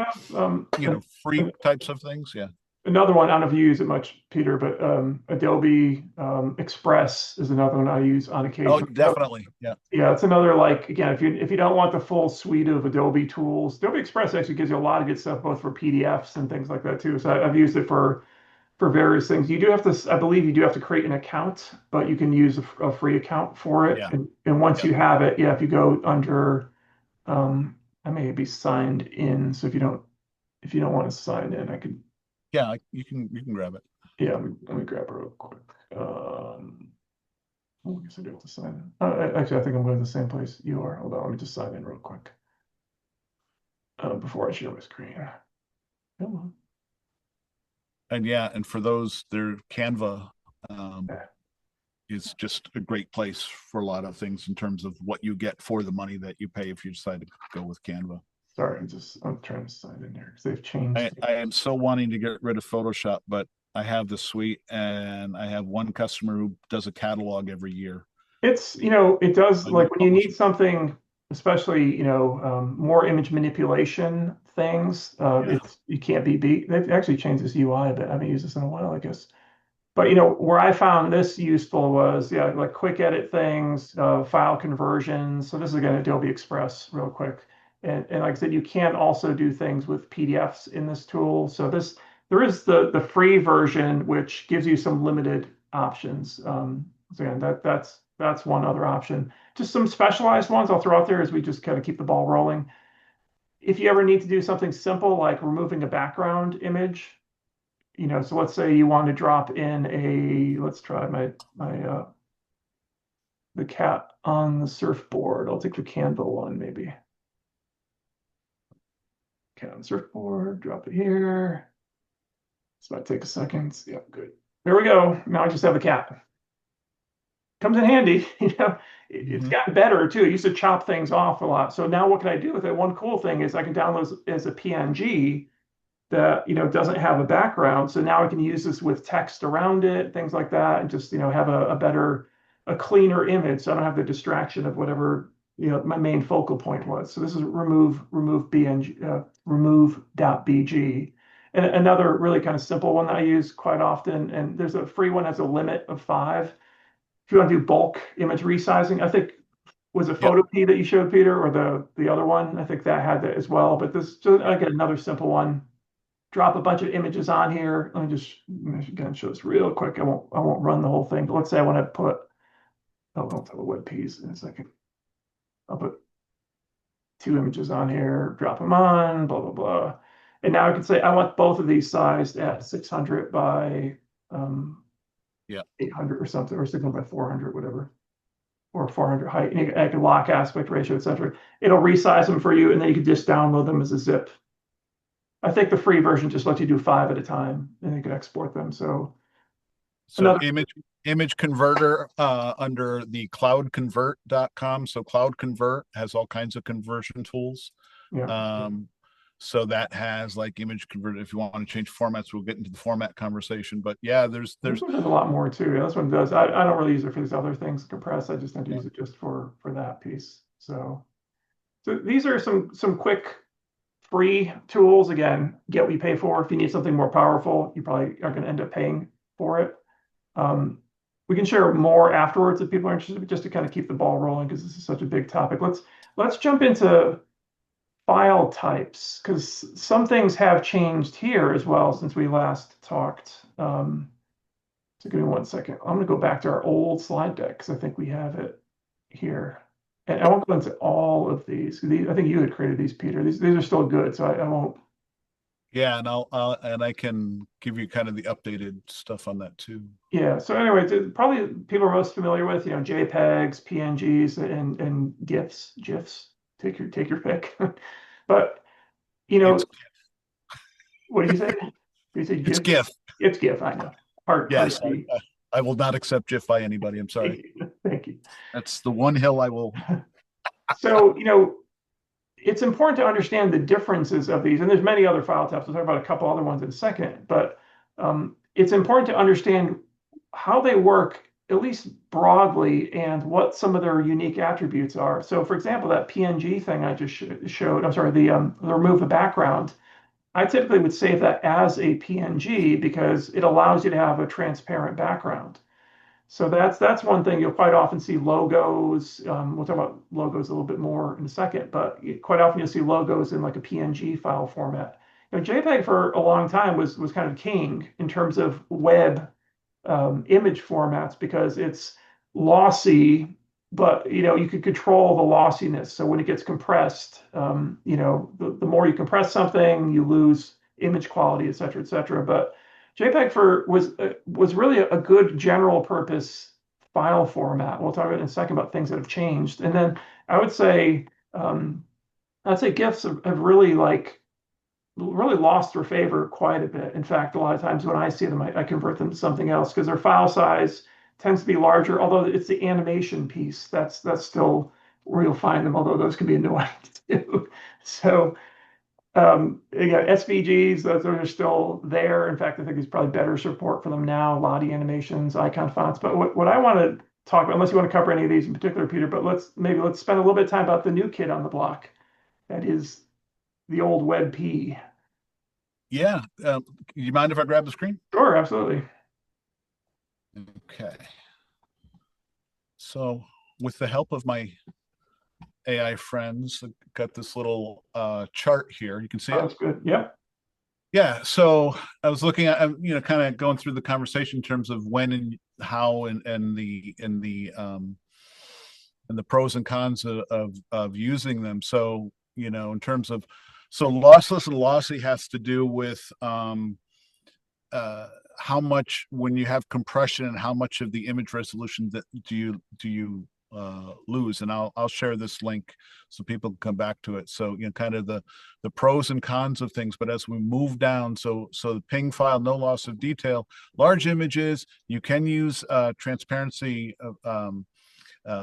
free types of things, yeah. Another one, I don't know if you use it much, Peter, but Adobe Express is another one I use on occasion. Oh, definitely, yeah. Yeah, it's another, like, again, if you don't want the full suite of Adobe tools, Adobe Express actually gives you a lot of good stuff, both for PDFs and things like that too. So I've used it for various things. You do have to, I believe you do have to create an account, but you can use a free account for it. Yeah. And once you have it, yeah, if you go under, I may be signed in. So if you don't want to sign in, I could. Yeah, you can grab it. Yeah, let me grab it real quick. I guess I do have to sign in. Actually, I think I'm going to the same place you are. Hold on, let me just sign in real quick before I share my screen. Come on. And yeah, and for those, their Canva is just a great place for a lot of things in terms of what you get for the money that you pay if you decide to go with Canva. Sorry, I'm trying to sign in here because they've changed. I am so wanting to get rid of Photoshop, but I have the suite, and I have one customer who does a catalog every year. It's, it does, like when you need something, especially, more image manipulation things, you can't be beat. They've actually changed this UI a bit. I haven't used this in a while, I guess. But, where I found this useful was, like quick edit things, file conversions. So this is, again, Adobe Express real quick. And like I said, you can also do things with PDFs in this tool. So there is the free version, which gives you some limited options. So again, that's one other option. Just some specialized ones I'll throw out there as we just kind of keep the ball rolling. If you ever need to do something simple like removing a background image, so let's say you want to drop in let's try the cat on the surfboard. I'll take the candle one maybe. Cat on the surfboard, drop it here. This might take a second. Yeah, good. There we go. Now I just have a cat. Comes in handy, it's gotten better too. It used to chop things off a lot. So now what can I do with it? One cool thing is I can download as a PNG that, doesn't have a background. So now I can use this with text around it, things like that, and just, have a cleaner image. So I don't have the distraction of whatever, my main focal point was. So this is remove.bg. And another really kind of simple one that I use quite often, and there's a free one that has a limit of 5. If you want to do bulk image resizing, I think was a photo P that you showed, Peter, or the other one. I think that had that as well. But this, just I get another simple one. Drop a bunch of images on here. Let me just again show this real quick. I won't run the whole thing. But let's say I want to put don't tell the web Ps in a second. I'll put 2 images on here. Drop them on. Blah blah blah. And now I can say I want both of these sized at 600 by 800 or something, or 600 by 400, whatever, or 400 height. And I can lock aspect ratio, etc. It'll resize them for you, and then you can just download them as a zip. I think the free version just lets you do 5 at a time, and you can export them. So image converter under the cloudconvert.com. So Cloud Convert has all kinds of conversion tools. Yeah. So that has like image converter. If you want to change formats, we'll get into the format conversation. But yeah, there's a lot more too. Yeah, this one does. I don't really use it for these other things compress. I just tend to use it just for that piece. So these are some quick free tools. Again, get what you pay for. If you need something more powerful, you probably are going to end up paying for it. We can share more afterwards if people are interested, but just to kind of keep the ball rolling because this is such a big topic. Let's jump into file types, because some things have changed here as well since we last talked. So give me 1 second. I'm going to go back to our old slide deck because I think we have it here. And I won't go into all of these. I think you had created these, Peter. These are still good, so I won't. Yeah, and I can give you kind of the updated stuff on that too. Yeah. So anyway, probably people are most familiar with JPEGs, PNGs, and GIFs. Take your pick. But what did you say? Did you say GIF? It's GIF. It's GIF. I know. Yes, I will not accept GIF by anybody. I'm sorry. Thank you. That's the one hill I will. So it's important to understand the differences of these, and there's many other file types. We'll talk about a couple other ones in a second. But it's important to understand how they work, at least broadly, and what some of their unique attributes are. So for example, that PNG thing I just showed, I'm sorry, the remove the background, I typically would save that as a PNG because it allows you to have a transparent background. So that's one thing. You'll quite often see logos. We'll talk about logos a little bit more in a second, but quite often you'll see logos in like a PNG file format. JPEG for a long time was kind of king in terms of web image formats because it's lossy, but you could control the lossiness. So when it gets compressed, the more you compress something, you lose image quality, et cetera, But JPEG was really a good general purpose file format. We'll talk about in a second about things that have changed. And then I would say GIFs have really lost their favor quite a bit. In fact, a lot of times when I see them, I convert them to something else because their file size tends to be larger, although it's the animation piece that's still where you'll find them, although those can be annoying too. So again, SVGs, those are still there. In fact, I think there's probably better support for them now, Lottie animations, icon fonts. But what I want to talk about, unless you want to cover any of these in particular, Peter, but let's spend a little bit of time about the new kid on the block. That is the old WebP. Yeah. You mind if I grab the screen? Sure, absolutely. Okay. So with the help of my AI friends, I've got this little chart here. You can see it. That's good. Yep. Yeah. So I was looking at, kind of going through the conversation in terms of when and how and the pros and cons of using them. So, in terms of, so lossless and lossy has to do with how much, when you have compression, and how much of the image resolution that do you lose. And I'll share this link so people can come back to it. So, kind of the pros and cons of things. But as we move down, so the ping file, no loss of detail, large images, you can use transparency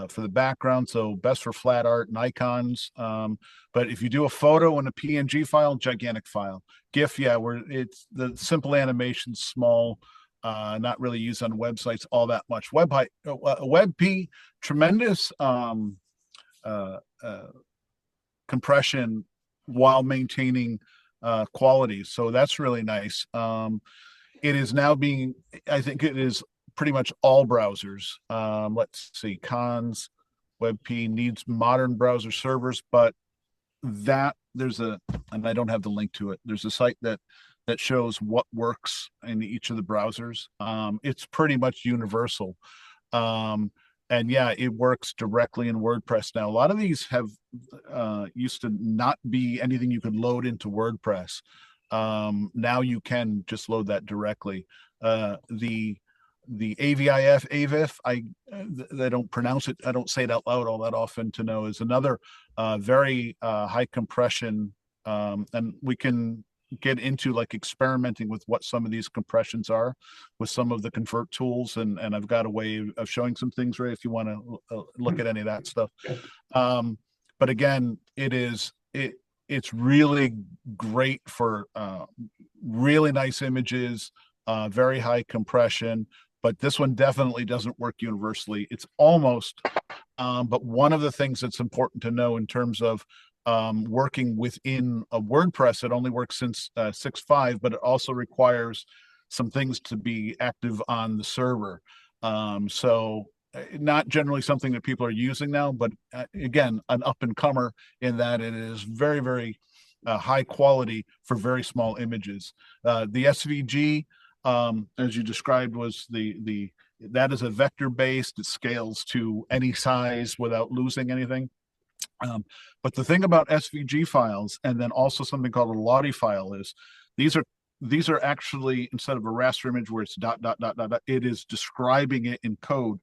for the background, so best for flat art and icons. But if you do a photo and a PNG file, gigantic file. GIF, yeah, it's the simple animation, small, not really used on websites all that much. WebP, tremendous compression while maintaining quality, so that's really nice. It is now being, I think it is pretty much all browsers. Let's see, cons, WebP needs modern browser servers, but and I don't have the link to it. There's a site that shows what works in each of the browsers. It's pretty much universal. And yeah, it works directly in WordPress now. A lot of these have used to not be anything you could load into WordPress. Now you can just load that directly. The AVIF, I don't pronounce it. I don't say it out loud all that often to know, is another very high compression. And we can get into like experimenting with what some of these compressions are with some of the convert tools. And I've got a way of showing some things, Ray, if you want to look at any of that stuff. But again, it's really great for really nice images, very high compression. But this one definitely doesn't work universally. It's almost, but one of the things that's important to know in terms of working within a WordPress, it only works since 6.5, but it also requires some things to be active on the server. So not generally something that people are using now, but again, an up and comer in that it is very, very high quality for very small images. The SVG, as you described, was that is a vector based. It scales to any size without losing anything. But the thing about SVG files, and then also something called a Lottie file, is these are actually, instead of a raster image where it's dot dot dot dot dot, it is describing it in code.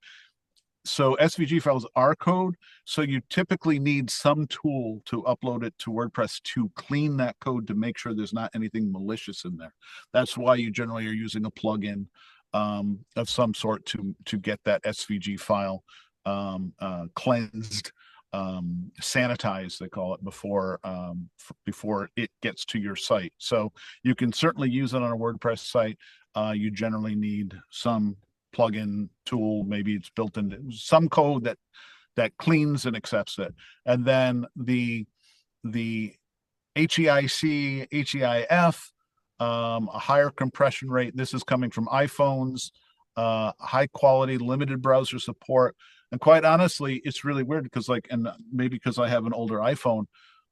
So SVG files are code, so you typically need some tool to upload it to WordPress to clean that code to make sure there's not anything malicious in there. That's why you generally are using a plugin of some sort to get that SVG file cleansed, sanitized, they call it, before it gets to your site. So you can certainly use it on a WordPress site. You generally need some plugin tool, maybe it's built into some code that cleans and accepts it. And then the HEIC, HEIF, a higher compression rate. This is coming from iPhones, high quality, limited browser support. And quite honestly, it's really weird because and maybe because I have an older iPhone,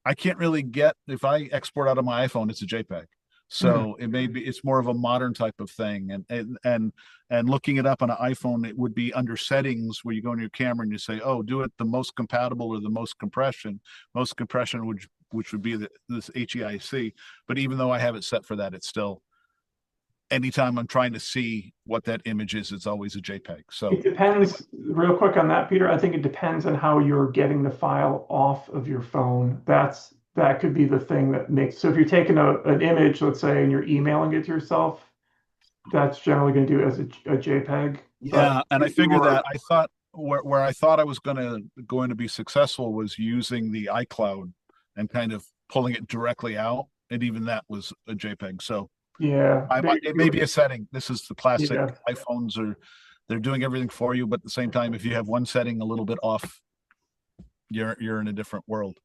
I can't really get, if I export out of my iPhone, it's a JPEG. So it's more of a modern type of thing. And looking it up on an iPhone, it would be under settings where you go in your camera and you say, oh, do it the most compatible or the most compression, which would be this HEIC. But even though I have it set for that, it's still, anytime I'm trying to see what that image is, it's always a JPEG. So it depends, real quick on that, Peter. I think it depends on how you're getting the file off of your phone. That could be the thing that makes, so if you're taking an image, let's say, and you're emailing it to yourself, that's generally going to do it as a JPEG. Yeah, and I figured that I thought where I thought I was going to be successful was using the iCloud and kind of pulling it directly out, and even that was a JPEG. So yeah, it may be a setting. This is the classic. Yeah. iPhones they're doing everything for you, but at the same time, if you have one setting a little bit off, you're in a different world.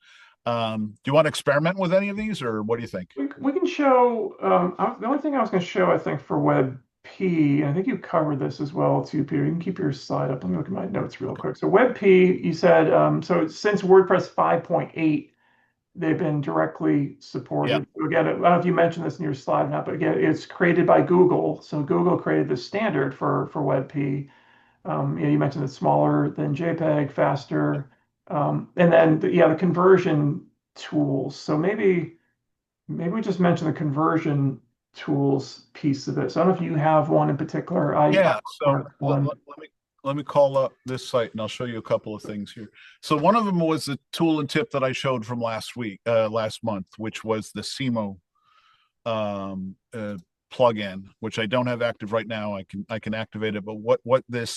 Do you want to experiment with any of these, or what do you think? We can show, the only thing I was going to show, I think, for WebP, I think you covered this as well too, Peter. You can keep your slide up. Let me look at my notes real quick. So WebP, you said, so since WordPress 5.8, they've been directly supported. Yeah. Again, I don't know if you mentioned this in your slide or not, but again, it's created by Google. So Google created the standard for WebP. You mentioned it's smaller than JPEG, faster. And then the conversion tools. So maybe we just mention the conversion tools piece of it. So I don't know if you have one in particular. Yeah, so one. let me call up this site and I'll show you a couple of things here. So one of them was the tool and tip that I showed from last month, which was the CMO plugin, which I don't have active right now. I can activate it, but what the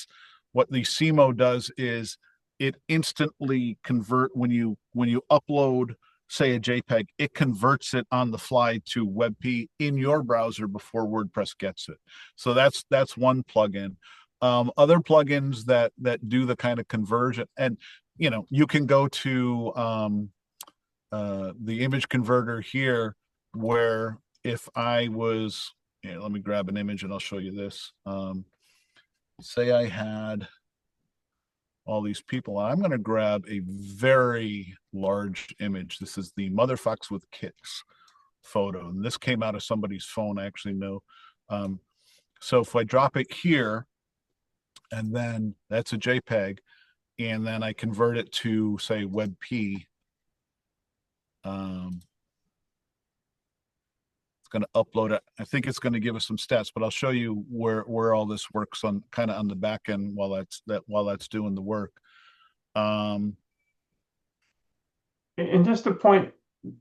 CMO does is it instantly convert when you upload, say, a JPEG, it converts it on the fly to WebP in your browser before WordPress gets it. So that's one plugin. Other plugins that do the kind of conversion, and you can go to the image converter here, where if I was, let me grab an image and I'll show you this. Say I had all these people. I'm going to grab a very large image. This is the Mother Fox with Kicks photo, and this came out of somebody's phone, I actually know. So if I drop it here, and then that's a JPEG, and then I convert it to, say, WebP, it's going to upload it. I think it's going to give us some stats, but I'll show you where all this works on kind of on the back end while that's doing the work. And just to point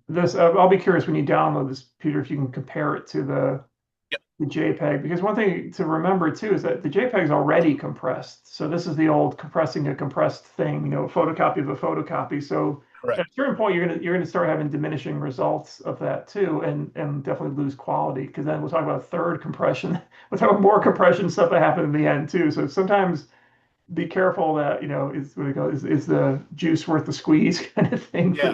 this, I'll be curious when you download this, Peter, if you can compare it to the JPEG, because one thing to remember too is that the JPEG is already compressed. So this is the old compressing a compressed thing, a photocopy of a photocopy. So Correct. at a certain point, you're gonna start having diminishing results of that too, and definitely lose quality, because then we'll talk about third compression. We'll talk about more compression stuff that happened in the end too. So sometimes be careful that is the juice worth the squeeze kind of thing. Yeah.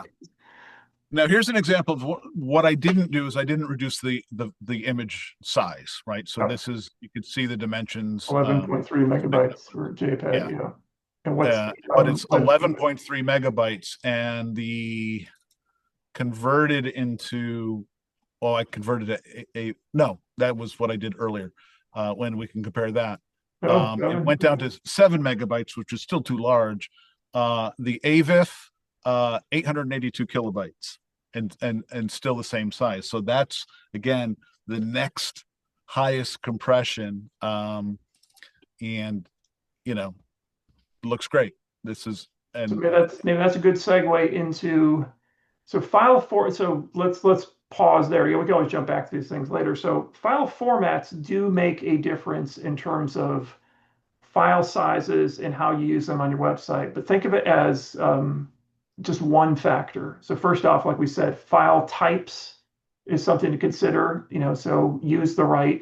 Now here's an example of what I didn't do is I didn't reduce the image size, right? So this is, you could see the dimensions. 11.3 megabytes for JPEG, yeah. And what's but it's 11.3 megabytes, and the converted into, well, I converted no, that was what I did earlier. When we can compare that. It went down to 7 megabytes, which is still too large. The AVIF, 882 kilobytes, and still the same size. So that's, again, the next highest compression. And looks great. This is, and so maybe that's a good segue into, so so let's pause there. We can always jump back to these things later. So file formats do make a difference in terms of file sizes and how you use them on your website, but think of it as just one factor. So first off, like we said, file types is something to consider, so use the right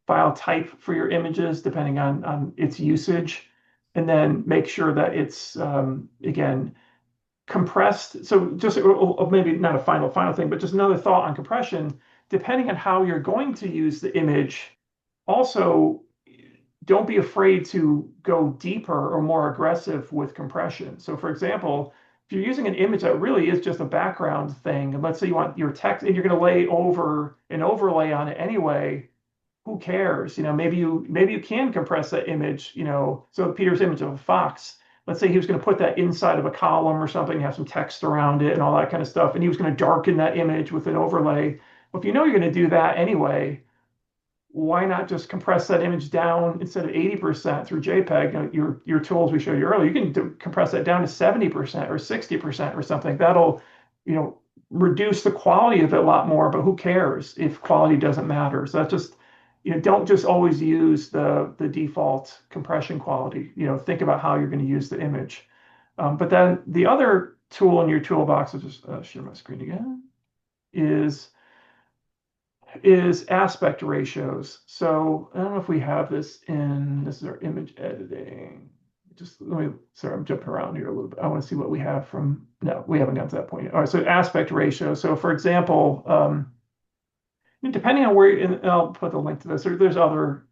file type for your images depending on its usage, and then make sure that it's again compressed. So just maybe not a final thing, but just another thought on compression. Depending on how you're going to use the image, also don't be afraid to go deeper or more aggressive with compression. So for example, if you're using an image that really is just a background thing, and let's say you want your text and you're going to lay over an overlay on it anyway, who cares? Maybe you can compress that image, so Peter's image of a fox, let's say he was going to put that inside of a column or something, have some text around it and all that kind of stuff, and he was going to darken that image with an overlay. Well, if you know you're going to do that anyway, why not just compress that image down instead of 80% through JPEG? Your tools we showed you earlier, you can compress that down to 70% or 60% or something. That'll, reduce the quality of it a lot more, but who cares if quality doesn't matter? So that's just, don't just always use the default compression quality. Think about how you're going to use the image. But then the other tool in your toolbox, I'll just share my screen again, is aspect ratios. So I don't know if we have this is our image editing. Sorry, I'm jumping around here a little bit. I want to see what we have no, we haven't gotten to that point yet. All right, so aspect ratio. So for example, depending on where, and I'll put the link to this, there's other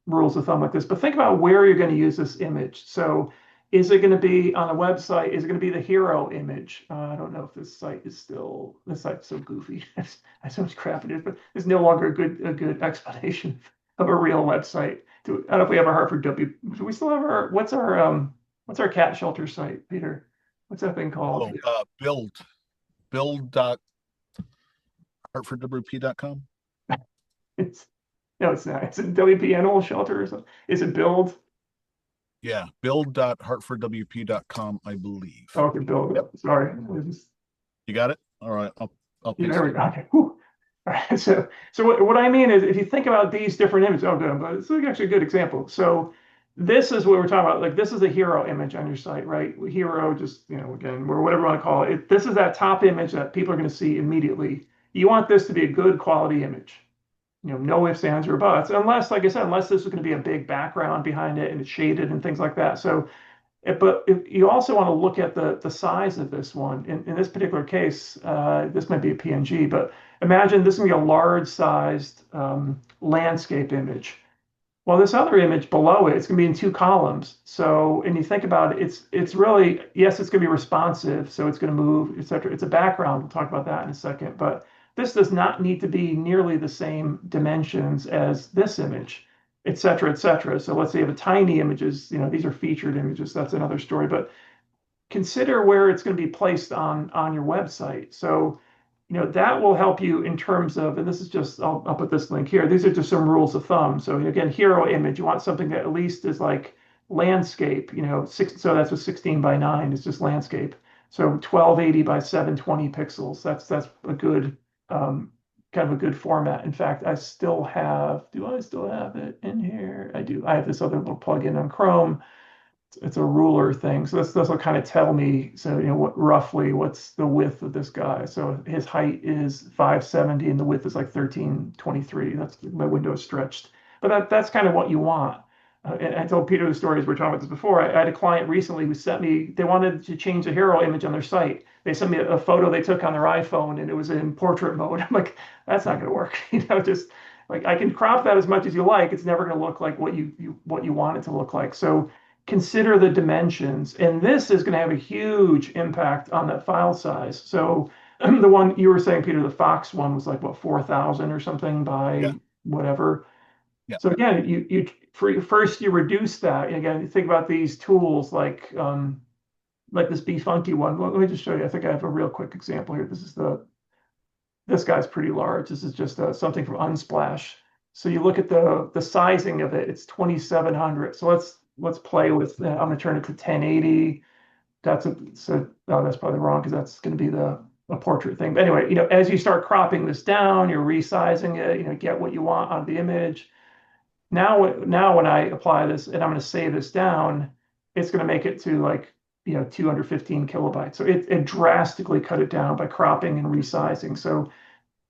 rules of thumb like this, but think about where you're going to use this image. So is it going to be on a website? Is it going to be the hero image? I don't know if this site's so goofy. I so much crap it is, but there's no longer a good explanation of a real website. I don't know if we have our Hartford W. Do we still have what's our cat shelter site, Peter? What's that thing called? Build.hartfordwp.com. It's no, it's not. It's a WP Animal Shelter or something. Is it build? Yeah, build.hartfordwp.com, I believe. Oh, okay, build. Yep. Sorry. You got it? All right, I'll Yeah, paste there we it. go. Okay. Whew. All right. So what I mean is, if you think about these different images, oh, good, but it's actually a good example. So this is what we're talking about. Like this is a hero image on your site, right? Hero, just again, or whatever you want to call it. This is that top image that people are going to see immediately. You want this to be a good quality image. No ifs, ands, or buts, unless, like I said, unless this is going to be a big background behind it and it's shaded and things like that. So but you also want to look at the size of this one. In this particular case, this might be a PNG, but imagine this is going to be a large sized landscape image. Well, this other image below it, it's going to be in two columns. So, and you think about it, it's really, yes, it's going to be responsive, so it's going to move, etc. It's a background. We'll talk about that in a second, but this does not need to be nearly the same dimensions as this image, etc., etc. So let's say you have a tiny images, these are featured images. That's another story, but consider where it's going to be placed on your website. So that will help you in terms of, and this is just, I'll put this link here. These are just some rules of thumb. So again, hero image, you want something that at least is like landscape, so that's a 16 by 9, it's just landscape. So 1280 by 720 pixels. That's a good, kind of a good format. In fact, do I still have it in here? I do. I have this other little plugin on Chrome. It's a ruler thing. So this will kind of tell me, so what's the width of this guy. So his height is 570 and the width is like 1323. That's my window is stretched. But that's kind of what you want. And I told Peter the stories, we were talking about this before. I had a client recently who sent me, they wanted to change the hero image on their site. They sent me a photo they took on their iPhone and it was in portrait mode. I'm like, that's not going to work. Just like I can crop that as much as you like. It's never going to look like what you want it to look like. So consider the dimensions, and this is going to have a huge impact on that file size. So the one you were saying, Peter, the Fox one was like what, 4,000 or something by whatever. Yeah. So again, first you reduce that. Again, you think about these tools like this Be Funky one. Let me just show you. I think I have a real quick example here. This guy's pretty large. This is just something from Unsplash. So you look at the sizing of it. It's 2,700. So let's play with. I'm going to turn it to 1080. That's probably wrong because that's going to be a portrait thing. But anyway, as you start cropping this down, you're resizing it. Get what you want out of the image. Now when I apply this and I'm going to save this down, it's going to make it to like 215 kilobytes. So it drastically cut it down by cropping and resizing. So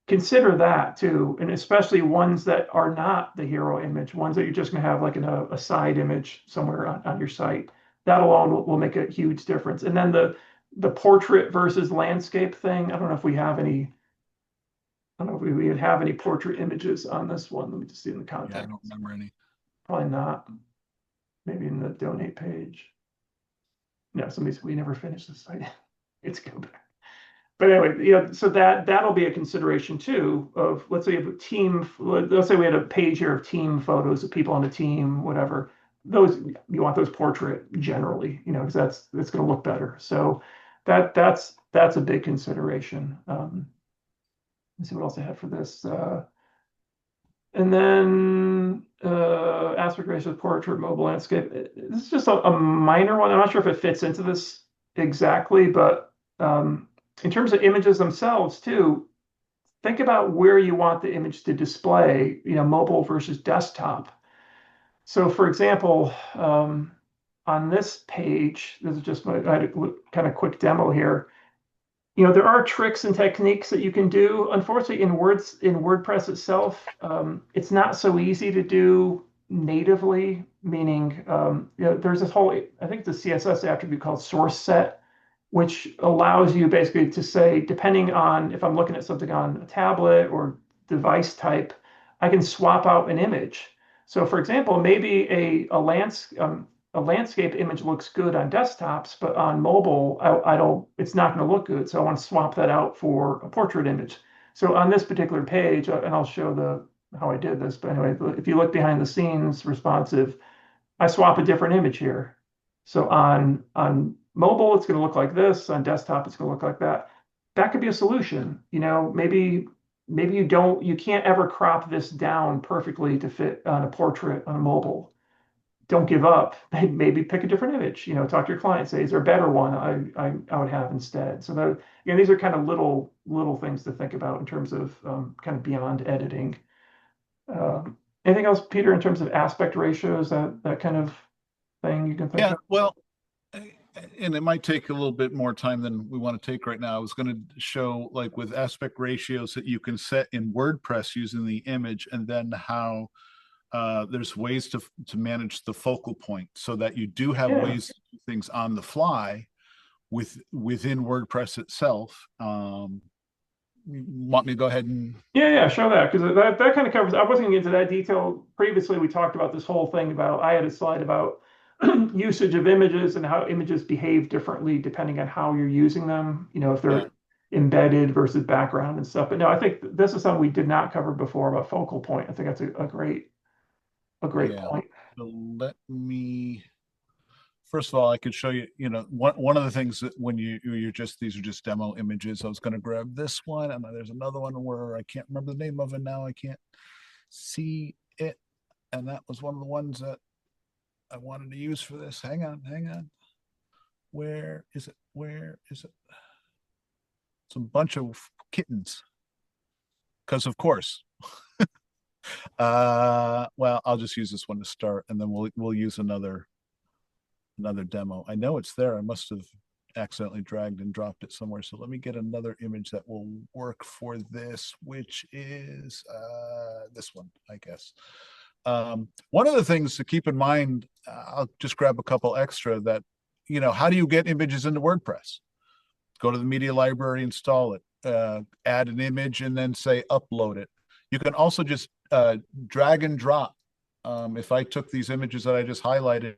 consider that too, and especially ones that are not the hero image, ones that you're just going to have like a side image somewhere on your site. That alone will make a huge difference. And then the portrait versus landscape thing. I don't know if we have any. I don't know if we would have any portrait images on this one. Let me just see in the contact. Yeah, I don't remember any. Probably not. Maybe in the donate page. No, we never finished the site. It's go back. But anyway, so that'll be a consideration too of, let's say you have a team, let's say we had a page here of team photos of people on the team, whatever. Those, you want those portrait generally, because it's going to look better. So that's a big consideration. Let's see what else I have for this. And then aspect ratio portrait mobile landscape. This is just a minor one. I'm not sure if it fits into this exactly, but in terms of images themselves too, think about where you want the image to display, mobile versus desktop. So for example, on this page, this is just I had a kind of quick demo here. There are tricks and techniques that you can do. Unfortunately, in WordPress itself, it's not so easy to do natively, meaning there's this whole, I think the CSS attribute called source set, which allows you basically to say, depending on if I'm looking at something on a tablet or device type, I can swap out an image. So for example, maybe a landscape image looks good on desktops, but on mobile, it's not going to look good. So I want to swap that out for a portrait image. So on this particular page, and I'll show how I did this, but anyway, if you look behind the scenes responsive, I swap a different image here. So on mobile, it's going to look like this. On desktop, it's going to look like that. That could be a solution. Maybe maybe you can't ever crop this down perfectly to fit on a portrait on a mobile. Don't give up. Maybe pick a different image. Talk to your client. Say, is there a better one I would have instead? So that these are kind of little things to think about in terms of kind of beyond editing. Anything else, Peter, in terms of aspect ratios, that kind of thing you can think Yeah, of? well, and it might take a little bit more time than we want to take right now. I was going to show, like, with aspect ratios that you can set in WordPress using the image, and then how there's ways to manage the focal point, so that you do have Yeah. ways to do things on the fly within WordPress itself. You want me to go ahead and Yeah, show that, because that kind of covers. I wasn't getting into that detail previously. We talked about this whole thing about. I had a slide about usage of images and how images behave differently depending on how you're using them. If yeah, they're embedded versus background and stuff. But no, I think this is something we did not cover before about focal point. I think that's a great yeah. point. So let me, first of all, I could show you, one of the things that when you're just, these are just demo images. I was going to grab this one, and there's another one where I can't remember the name of it now. I can't see it. And that was one of the ones that I wanted to use for this. Hang on. Where is it? Where is it? It's a bunch of kittens. Because of course. Well, I'll just use this one to start, and then we'll use another demo. I know it's there. I must have accidentally dragged and dropped it somewhere. So let me get another image that will work for this, which is this one, I guess. One of the things to keep in mind, I'll just grab a couple extra that, how do you get images into WordPress? Go to the media library, install it, add an image, and then say upload it. You can also just drag and drop. If I took these images that I just highlighted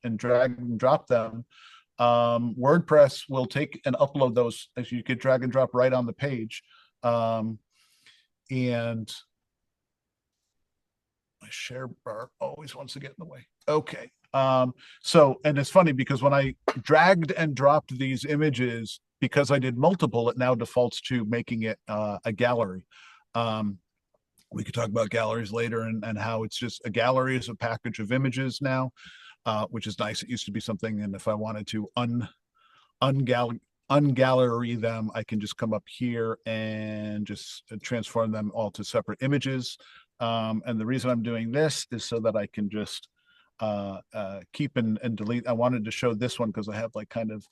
and drag and drop them, WordPress will take and upload those, as you could drag and drop right on the page. And my share bar always wants to get in the way. Okay. So, and it's funny because when I dragged and dropped these images, because I did multiple, it now defaults to making it a gallery. We could talk about galleries later, and how it's just a gallery is a package of images now, which is nice. It used to be something, and if I wanted to ungallery them, I can just come up here and just transform them all to separate images. And the reason I'm doing this is so that I can just keep and delete. I wanted to show this one because I have like kind of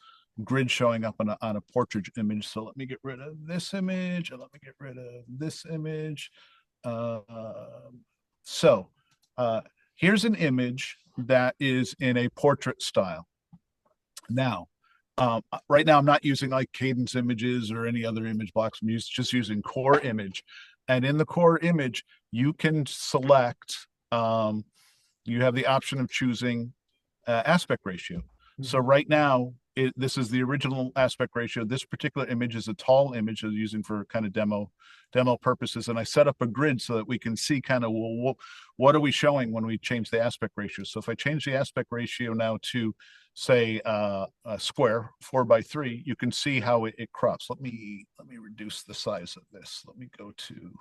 grid showing up on a portrait image. So let me get rid of this image, and let me get rid of this image. So here's an image that is in a portrait style. Now, right now I'm not using like Cadence images or any other image blocks. I'm just using core image. And in the core image, you can select, you have the option of choosing aspect ratio. So right now, this is the original aspect ratio. This particular image is a tall image that I'm using for kind of demo purposes. And I set up a grid so that we can see kind of, well, what are we showing when we change the aspect ratio? So if I change the aspect ratio now to, say, a square 4:3, you can see how it crops. Let me reduce the size of this. Let me go to,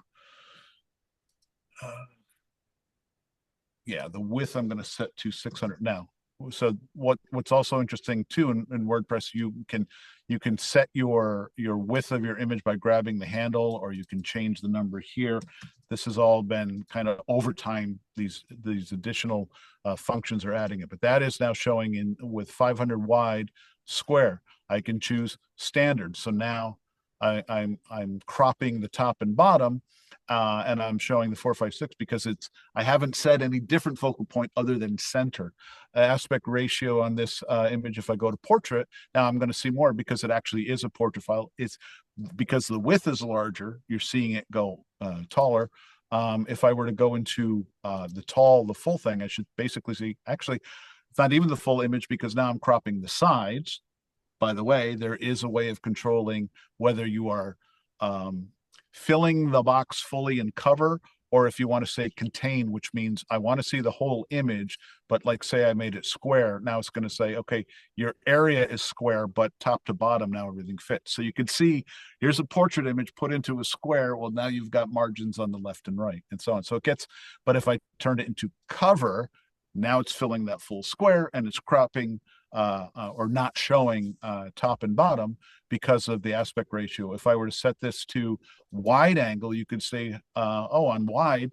yeah, the width I'm going to set to 600 now. So what's also interesting too in WordPress, you can set your width of your image by grabbing the handle, or you can change the number here. This has all been kind of over time. These additional functions are adding it, but that is now showing in with 500 wide square. I can choose standard. So now I'm cropping the top and bottom. And I'm showing the 4:5:6 because I haven't set any different focal point other than center. Aspect ratio on this image, if I go to portrait, now I'm going to see more because it actually is a portrait file. It's because the width is larger, you're seeing it go taller. If I were to go into the full thing, I should basically see, actually, it's not even the full image because now I'm cropping the sides. By the way, there is a way of controlling whether you are filling the box fully in cover, or if you want to say contain, which means I want to see the whole image, but like say I made it square, now it's going to say, okay, your area is square, but top to bottom, now everything fits. So you can see here's a portrait image put into a square. Well, now you've got margins on the left and right and so on. So it gets, but if I turn it into cover, now it's filling that full square and it's cropping or not showing top and bottom because of the aspect ratio. If I were to set this to wide angle, you could say, oh, on wide,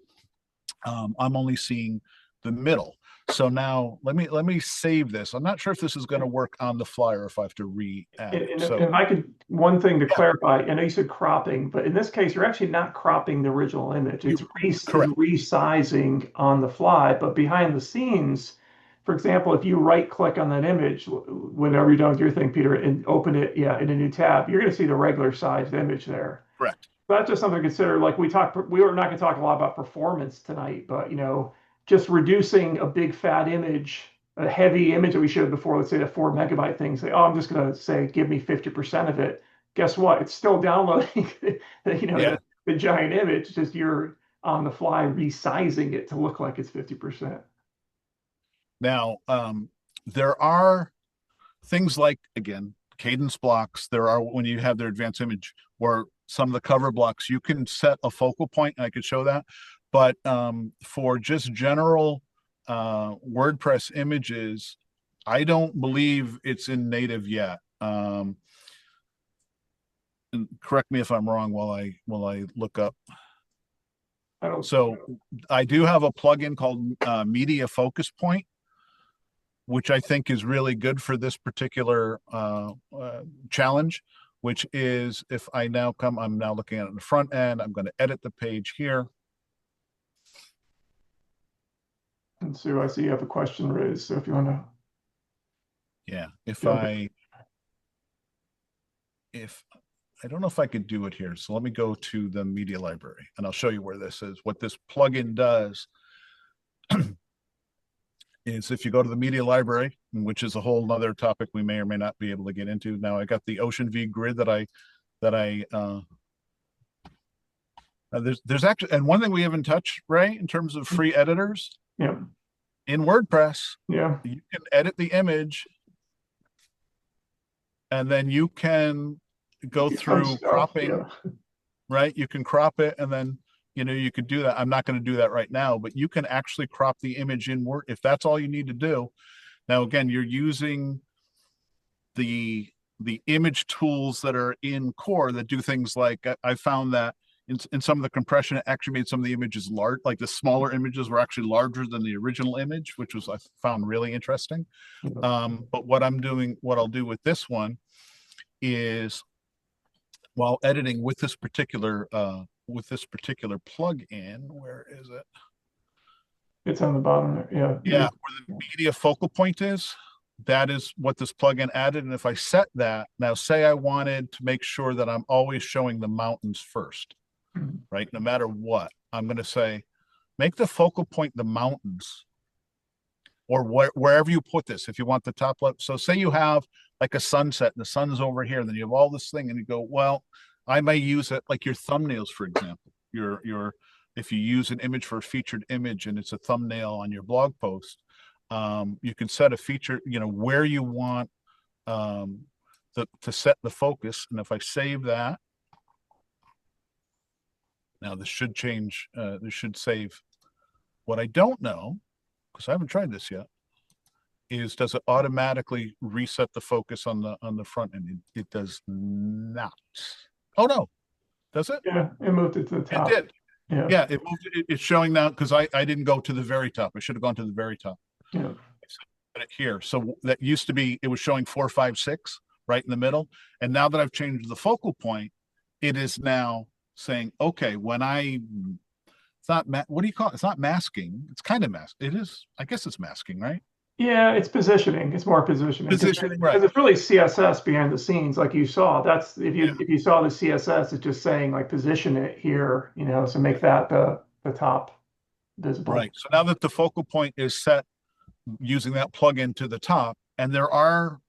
I'm only seeing the middle. So now let me save this. I'm not sure if this is going to work on the fly or if I have to re-add it. And So if I could, one thing to clarify, I know you said cropping, but in this case, you're actually not cropping the original image. It's correct. resizing on the fly, but behind the scenes, for example, if you right click on that image, whenever you're done with your thing, Peter, and open it, in a new tab, you're going to see the regular sized image there. Correct. That's just something to consider. Like we were not going to talk a lot about performance tonight, but just reducing a big fat image, a heavy image that we showed before, let's say the 4 MB thing, say, oh, I'm just going to say, give me 50% of it. Guess what? It's still downloading, the giant image, just you're on the fly resizing it to look like it's 50%. Now, there are things like, again, cadence blocks. There are, when you have their advanced image, where some of the cover blocks, you can set a focal point, and I could show that. But for just general WordPress images, I don't believe it's in native yet. And correct me if I'm wrong while I look up. So I do have a plugin called Media Focus Point, which I think is really good for this particular challenge, which is if I now come, I'm now looking at it in the front end, I'm going to edit the page here. And Sue, I see you have a question raised, so if you want to. Yeah, if I don't know if I could do it here. So let me go to the media library and I'll show you where this is. What this plugin does is if you go to the media library, which is a whole nother topic we may or may not be able to get into. Now I got the Ocean V grid there's actually, and one thing we haven't touched, Ray, in terms of free editors, in WordPress, you can edit the image and then you can go through cropping, right? You can crop it and then, you could do that. I'm not going to do that right now, but you can actually crop the image in Word if that's all you need to do. Now, again, you're using the image tools that are in Core that do things like, I found that in some of the compression, it actually made some of the images large, like the smaller images were actually larger than the original image, which was, I found really interesting. But what I'll do with this one is, while editing with this particular plug-in, where is it? It's on the bottom there. Yeah, where the media focal point is, that is what this plugin added. And if I set that, now say I wanted to make sure that I'm always showing the mountains first, right? No matter what, I'm going to say, make the focal point the mountains, or wherever you put this. If you want the top left, so say you have like a sunset and the sun's over here, and then you have all this thing, and you go, well, I may use it like your thumbnails, for example. If you use an image for a featured image and it's a thumbnail on your blog post, you can set a feature, where you want to set the focus. And if I save that, now this should change. This should save. What I don't know, because I haven't tried this yet, is does it automatically reset the focus on the front end? It does not. Oh no, does it? Yeah, it moved it to the top. It did. Yeah, it moved. It's showing now because I didn't go to the very top. I should have gone to the very top. Yeah. It here. So that used to be, it was showing 4, 5, 6 right in the middle. And now that I've changed the focal point, it is now saying, okay, when it's not, what do you call it? It's not masking. It's kind of mask. It is, I guess it's masking, right? Yeah, it's positioning. It's more positioning. Positioning, right? Because it's really CSS behind the scenes, like you saw. That's if you saw the CSS, it's just saying like position it here, so make that the top visible. Right. So now that the focal point is set using that plugin to the top, and there are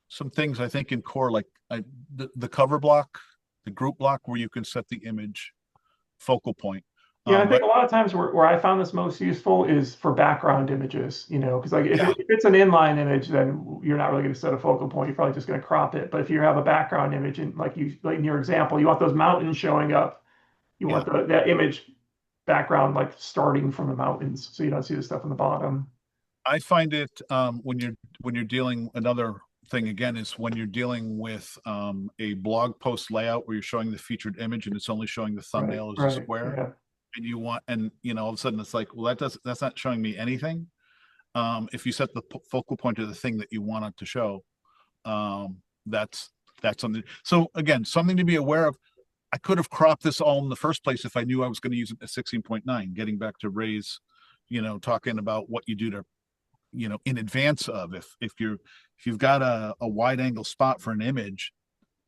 some things I think in Core, like the cover block, the group block, where you can set the image focal point. Yeah, I think But a lot of times where I found this most useful is for background images, because like yeah, if it's an inline image, then you're not really going to set a focal point. You're probably just going to crop it. But if you have a background image and like in your example, you want those mountains showing up, you yeah. want that image background like starting from the mountains, so you don't see the stuff on the bottom. I find it when you're dealing another thing again is when you're dealing with a blog post layout where you're showing the featured image and it's only showing the Right, thumbnail as a right, square, yeah. and all of a sudden it's like, well, that's not showing me anything. If you set the focal point of the thing that you want it to show, um, that's something. So again, something to be aware of. I could have cropped this all in the first place if I knew I was going to use it at 16.9. Getting back to Ray's, talking about what you do to, in advance of, if you've got a wide angle spot for an image,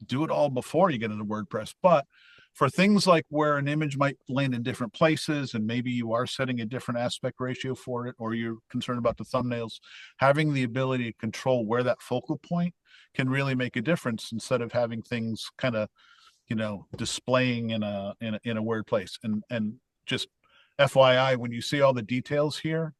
do it all before you get into WordPress. But for things like where an image might land in different places and maybe you are setting a different aspect ratio for it, or you're concerned about the thumbnails, having the ability to control where that focal point can really make a difference instead of having things kind of, displaying in a weird place. And just FYI, when you see all the details here,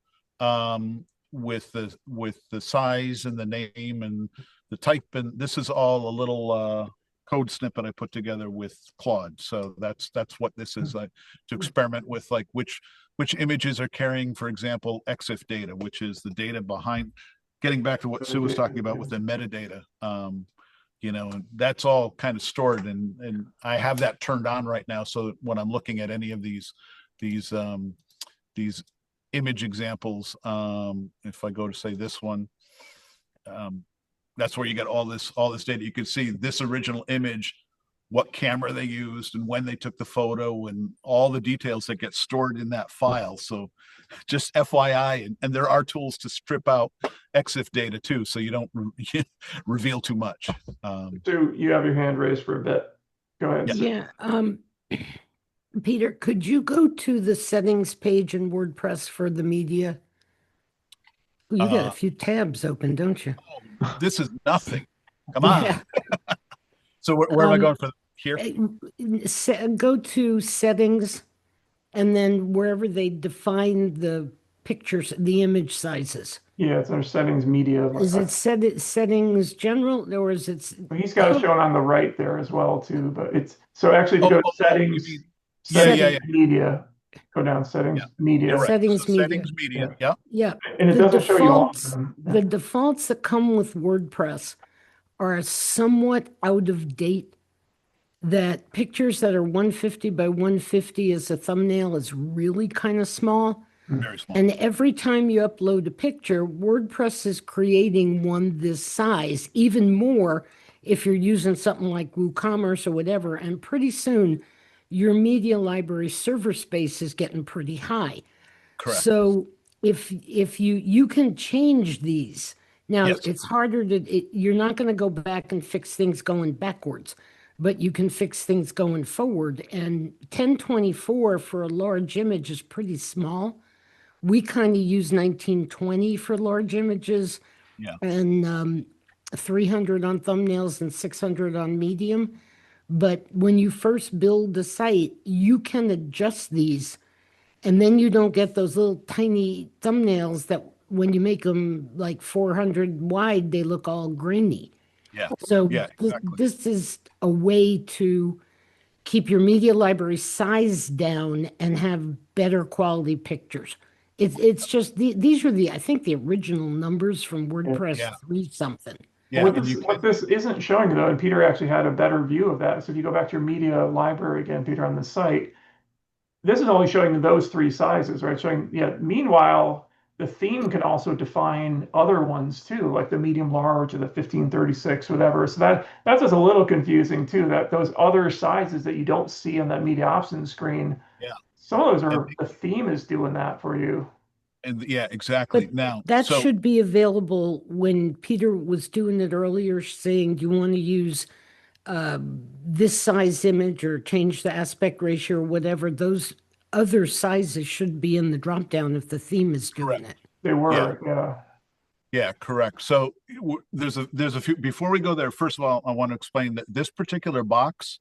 with the size and the name and the type, and this is all a little code snippet I put together with Claude. So that's what this is, like, to experiment with, like which images are carrying, for example, EXIF data, which is the data behind. Getting back to what Sue was talking about with the metadata, and that's all kind of stored, and I have that turned on right now. So that when I'm looking at any of these image examples, if I go to say this one, that's where you get all this data. You can see this original image, what camera they used and when they took the photo, and all the details that get stored in that file. So just FYI, and there are tools to strip out EXIF data too, so you don't reveal too much. So you have your hand raised for a bit. Go ahead. Yeah, Peter, could you go to the settings page in WordPress for the media? You got a few tabs open, don't you? This is nothing. Come on. Yeah. So where am I going for here? Go to settings, and then wherever they define the pictures, the image sizes. Yeah, it's under settings media. Is it settings general, or is it? He's got it shown on the right there as well too, but it's so actually if you go to settings, yeah. media, go down settings media. Right. Settings So media. Settings media. Yeah. Yeah. And it doesn't show you all of them. The defaults that come with WordPress are somewhat out of date. That pictures that are 150 by 150 as a thumbnail is really kind of small. Very small. And every time you upload a picture, WordPress is creating one this size, even more if you're using something like WooCommerce or whatever. And pretty soon, your media library server space is getting pretty high. Correct. So if you can change these. Now, Yes. it's harder you're not going to go back and fix things going backwards, but you can fix things going forward. And 1024 for a large image is pretty small. We kind of use 1920 for large images, Yeah. and 300 on thumbnails and 600 on medium. But when you first build the site, you can adjust these, and then you don't get those little tiny thumbnails that when you make them like 400 wide, they look all grainy. Yeah. So Yeah, exactly. this is a way to keep your media library size down and have better quality pictures. It's just these are I think the original numbers from WordPress Yeah. 3 something. Yeah. What this isn't showing though, and Peter actually had a better view of that. So if you go back to your media library again, Peter, on the site, this is only showing those three sizes, right? Meanwhile, the theme can also define other ones too, like the medium large or the 1536, whatever. So that's just a little confusing too, that those other sizes that you don't see on that media options screen. Yeah. Some of those are the theme is doing that for you. And yeah, exactly. But Now that should be available when Peter was doing it earlier, saying, do you want to use this size image or change the aspect ratio or whatever? Those other sizes should be in the drop down if the theme is doing it. They were, yeah. Yeah, correct. So there's a few. Before we go there, first of all, I want to explain that this particular box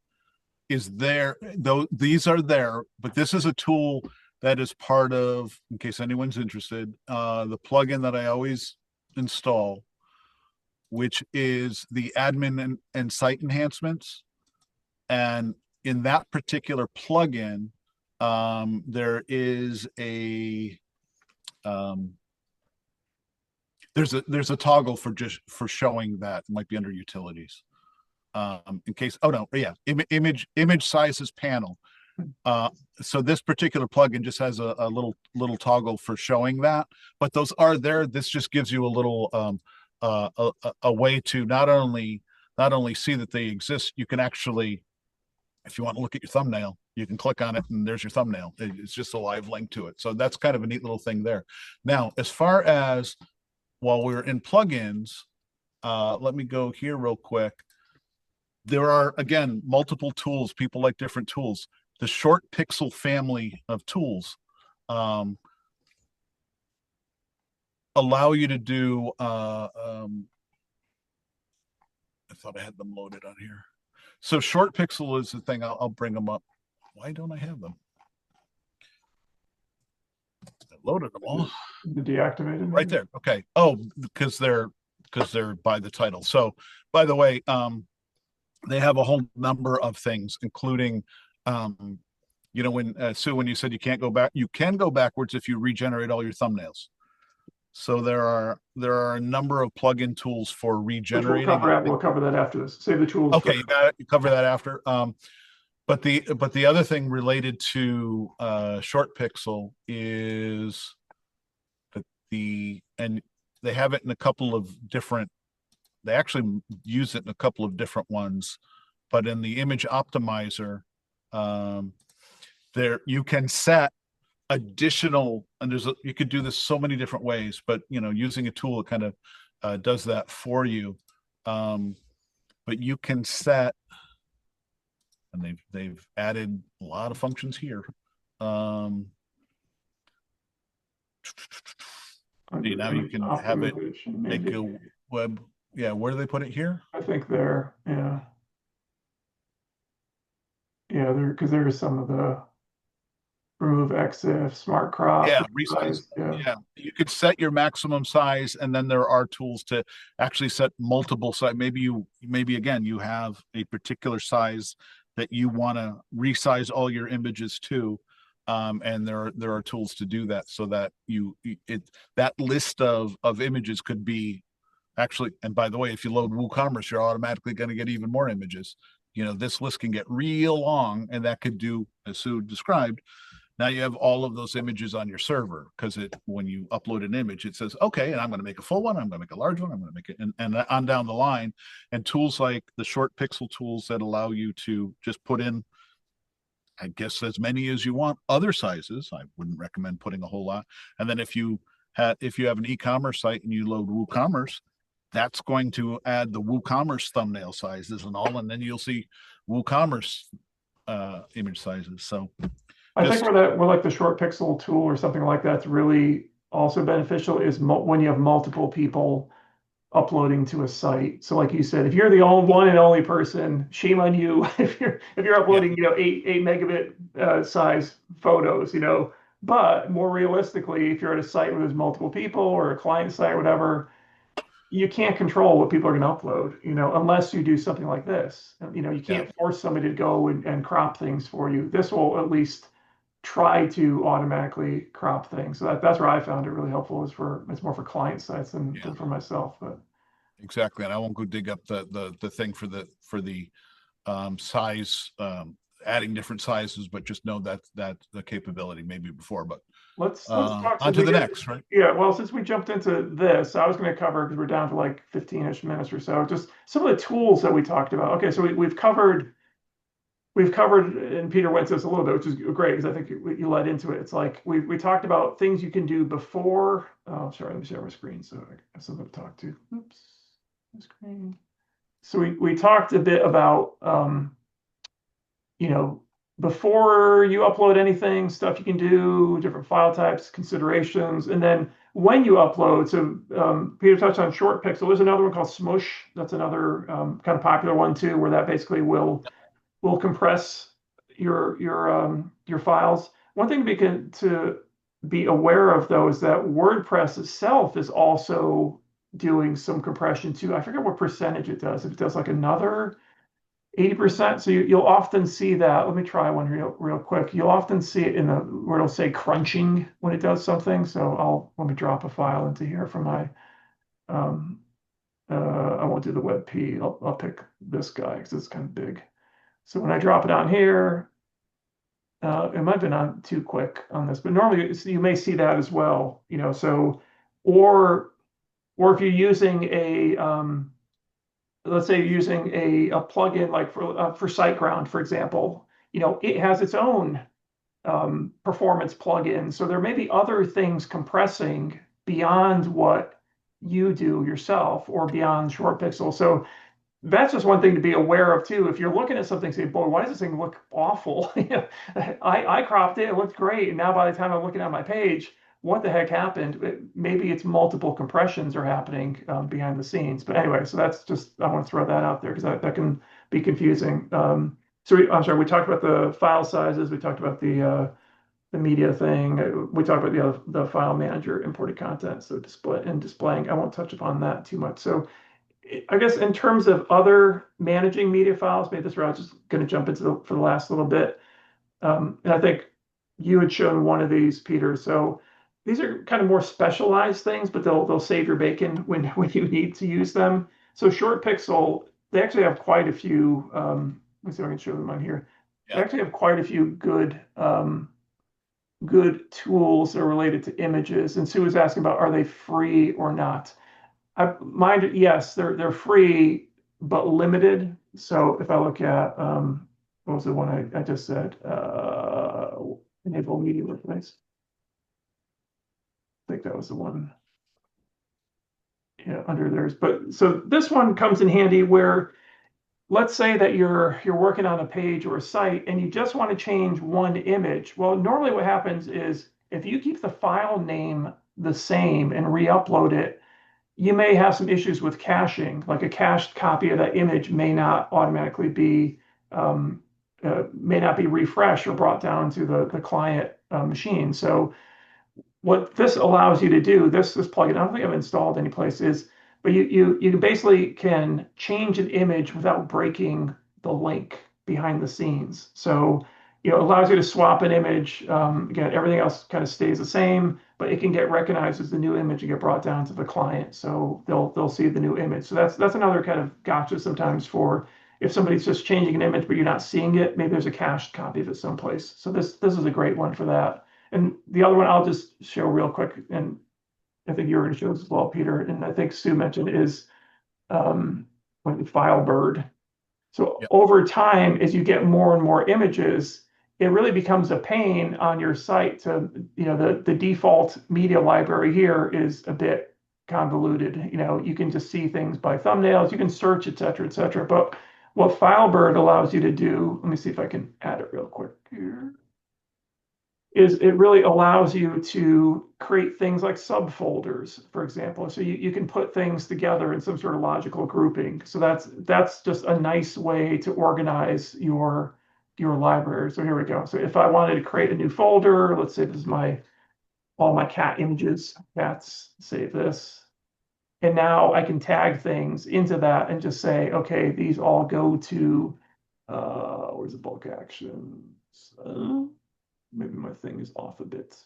is there, though these are there, but this is a tool that is part of, in case anyone's interested, the plugin that I always install, which is the admin and site enhancements. And in that particular plugin, there is a there's a toggle for just for showing that. It might be under utilities. In case, oh no, yeah, image sizes panel. So this particular plugin just has a little toggle for showing that, but those are there. This just gives you a little a way to not only see that they exist, you can actually, if you want to look at your thumbnail, you can click on it and there's your thumbnail. It's just a live link to it. So that's kind of a neat little thing there. Now, as far as while we're in plugins, let me go here real quick. There are, again, multiple tools. People like different tools. The Short Pixel family of tools allow you to do, I thought I had them loaded on here. So Short Pixel is the thing. I'll bring them up. Why don't I have them? I loaded them all. Deactivated. Right there. Okay. Oh, because they're by the title. So, by the way, they have a whole number of things, including, you know, when Sue, when you said you can't go back, you can go backwards if you regenerate all your thumbnails. So there are a number of plugin tools for regenerating. We'll cover that after this. Save the tools. Okay, you got it. You cover that after. But the other thing related to Short Pixel is that and they have it in a couple of different. They actually use it in a couple of different ones, but in the image optimizer, there you can set additional, and you could do this so many different ways, but you know, using a tool, it kind of does that for you. But you can set, and they've added a lot of functions here. Now you can have it make a web. Yeah, where do they put it here? I think there, yeah. Yeah, because there is some of the remove EXIF, smart crop. Yeah, resize. Yeah, you could set your maximum size, and then there are tools to actually set multiple size. Maybe again, you have a particular size that you want to resize all your images to. And there are tools to do that, so that that list of images could be actually, and by the way, if you load WooCommerce, you're automatically going to get even more images. You know, this list can get real long, and that could do, as Sue described, now you have all of those images on your server, because when you upload an image, it says, okay, and I'm going to make a full one, I'm going to make a large one, I'm going to make it, and on down the line. And tools like the Short Pixel tools that allow you to just put in, I guess, as many as you want, other sizes. I wouldn't recommend putting a whole lot. And then if you have an e-commerce site and you load WooCommerce, that's going to add the WooCommerce thumbnail sizes and all, and then you'll see WooCommerce image sizes. So I think where like the Short Pixel tool or something like that's really also beneficial is when you have multiple people uploading to a site. So like you said, if you're the only one and only person, shame on you. if you're uploading, you know, 8 megabit size photos, you know. But more realistically, if you're at a site where there's multiple people or a client site or whatever, you can't control what people are going to upload, you know, unless you do something like this. You know, you can't force somebody to go and crop things for you. This will at least try to automatically crop things. So that's where I found it really helpful. It's more for client sites than for myself. But exactly, and I won't go dig up the thing for the size, adding different sizes, but just know that the capability maybe before. But let's talk on to the next, right? Yeah, well, since we jumped into this, I was going to cover, because we're down to like 15-ish minutes or so, just some of the tools that we talked about. Okay, so we've covered, and Peter went to this a little bit, which is great, because I think you led into it. It's like we talked about things you can do before. Oh, sorry, let me share my screen so I have something to talk to. Oops, my screen. So we talked a bit about, you know, before you upload anything, stuff you can do, different file types, considerations, and then when you upload. So Peter touched on Short Pixel. There's another one called Smush. That's another kind of popular one too, where that basically will will compress your files. One thing to be aware of though is that WordPress itself is also doing some compression too. I forget what percentage it does. If it does like another 80%. So you'll often see that. Let me try one real quick. You'll often see it in the where it'll say crunching when it does something. So let me drop a file into here from my um, I won't do the WebP. I'll pick this guy because it's kind of big. So when I drop it on here, it might have been on too quick on this, but normally you may see that as well. So or or if you're using let's say you're using a plugin like for SiteGround, for example, it has its own performance plugin. So there may be other things compressing beyond what you do yourself or beyond ShortPixel. So that's just one thing to be aware of too. If you're looking at something, say, boy, why does this thing look awful? I cropped it, it looked great. And now by the time I'm looking at my page, what the heck happened? Maybe it's multiple compressions are happening behind the scenes. But anyway, so that's just, I want to throw that out there because that can be confusing. I'm sorry, we talked about the file sizes. We talked about the media thing. We talked about the file manager, imported content, so displaying. I won't touch upon that too much. So I guess in terms of other managing media files, maybe this route is just going to jump into for the last little bit. And I think you had shown one of these, Peter. So these are kind of more specialized things, but they'll save your bacon when you need to use them. So ShortPixel, they actually have quite a few. Let's see if I can show them on here. They Yeah. actually have quite a few good tools that are related to images. And Sue was asking about, are they free or not? Mind, yes, they're free, but limited. So if I look at what was the one I just said? Enable media workplace. I think that was the one. Yeah, under theirs. But so this one comes in handy where let's say that you're working on a page or a site and you just want to change one image. Well, normally what happens is if you keep the file name the same and re-upload it, you may have some issues with caching, like a cached copy of that image may not automatically be refreshed or brought down to the client machine. So what this allows you to do, this plugin, I don't think I've installed any place, is, but you basically can change an image without breaking the link behind the scenes. So it allows you to swap an image. Again, everything else kind of stays the same, but it can get recognized as the new image and get brought down to the client. So they'll see the new image. So that's another kind of gotcha sometimes for if somebody's just changing an image but you're not seeing it, maybe there's a cached copy of it someplace. So this is a great one for that. And the other one I'll just show real quick, and I think you were going to show this as well, Peter, and I think Sue mentioned is like the Filebird. So Yep. over time, as you get more and more images, it really becomes a pain on your site to, the default media library here is a bit convoluted. You can just see things by thumbnails, you can search, et cetera, et cetera. But what Filebird allows you to do, let me see if I can add it real quick here, is it really allows you to create things like subfolders, for example. So you can put things together in some sort of logical grouping. So that's just a nice way to organize your library. So here we go. So if I wanted to create a new folder, let's say this is all my cat images, cats, save this. And now I can tag things into that and just say, okay, these all go to, where's the bulk actions? Maybe my thing is off a bit.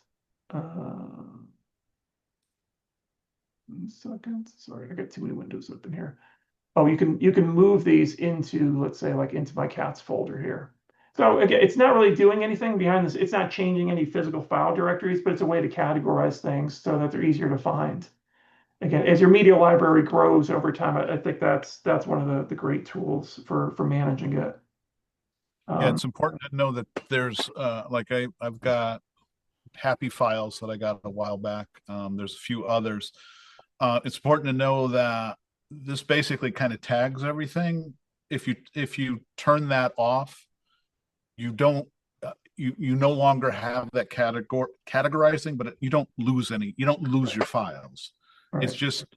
1 second. Sorry, I got too many windows open here. Oh, you can move these into, let's say, like into my cats folder here. So again, it's not really doing anything behind this. It's not changing any physical file directories, but it's a way to categorize things so that they're easier to find. Again, as your media library grows over time, I think that's one of the great tools for managing it. Yeah, it's important to know that there's like I've got happy files that I got a while back. There's a few others. It's important to know that this basically kind of tags everything. If you turn that off, you don't you no longer have that categorizing, but you don't lose your files. Right.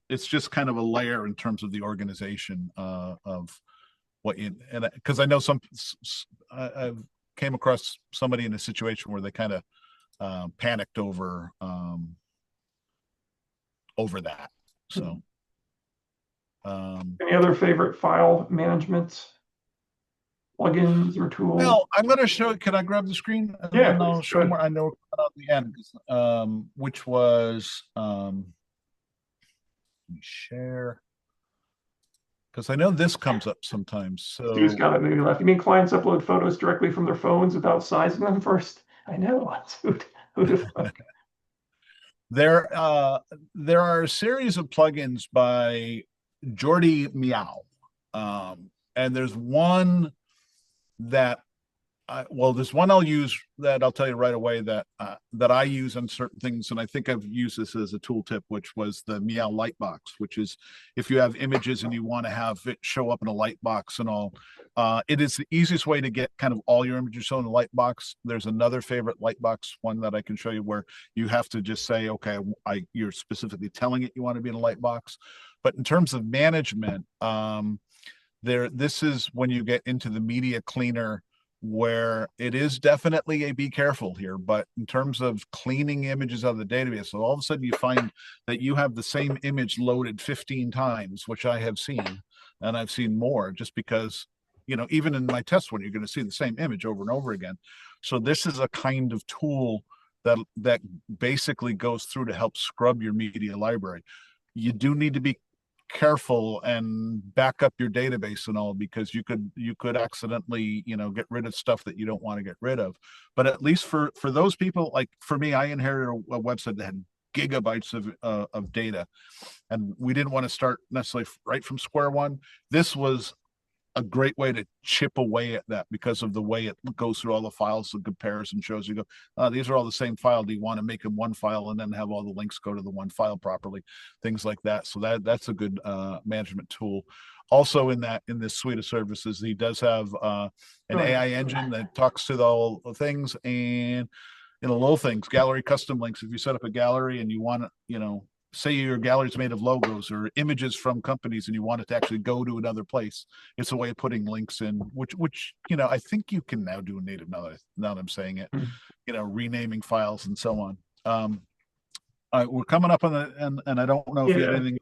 It's just kind of a layer in terms of the organization of what you, and because I know I've came across somebody in a situation where they kind of panicked over that. So, Any other favorite file management plugins or tools? well, I'm going to show. Can I grab the screen and Yeah, then I'll please. show more? I know at the end, which was let me share, because I know this comes up sometimes. Stu's So got it maybe left. You mean clients upload photos directly from their phones without sizing them first? I know. Who'd have thought? there are a series of plugins by Jordy Meow, and there's one that there's one I'll use that I'll tell you right away that I use on certain things, and I think I've used this as a tooltip, which was the Meow Lightbox, which is if you have images and you want to have it show up in a lightbox and all. It is the easiest way to get kind of all your images shown in a lightbox. There's another favorite lightbox one that I can show you where you have to just say, okay, you're specifically telling it you want to be in a lightbox. But in terms of management, this is when you get into the media cleaner, where it is definitely a be careful here, but in terms of cleaning images out of the database, so all of a sudden you find that you have the same image loaded 15 times, which I have seen, and I've seen more, just because, even in my test one, you're going to see the same image over and over again. So this is a kind of tool that basically goes through to help scrub your media library. You do need to be careful and back up your database and all, because you could accidentally get rid of stuff that you don't want to get rid of. But at least for those people, like for me, I inherited a website that had gigabytes of data, and we didn't want to start necessarily right from square one. This was a great way to chip away at that, because of the way it goes through all the files and compares and shows you go, these are all the same file. Do you want to make them one file and then have all the links go to the one file properly? Things like that. So that's a good management tool. Also in this suite of services, he does have an AI engine that talks to all the things, and little things, gallery custom links. If you set up a gallery and you want to, say your gallery is made of logos or images from companies and you want it to actually go to another place, it's a way of putting links in, which I think you can now do in native, now that I'm saying it, renaming files and so on. We're coming up on the, and I don't know if you have anything.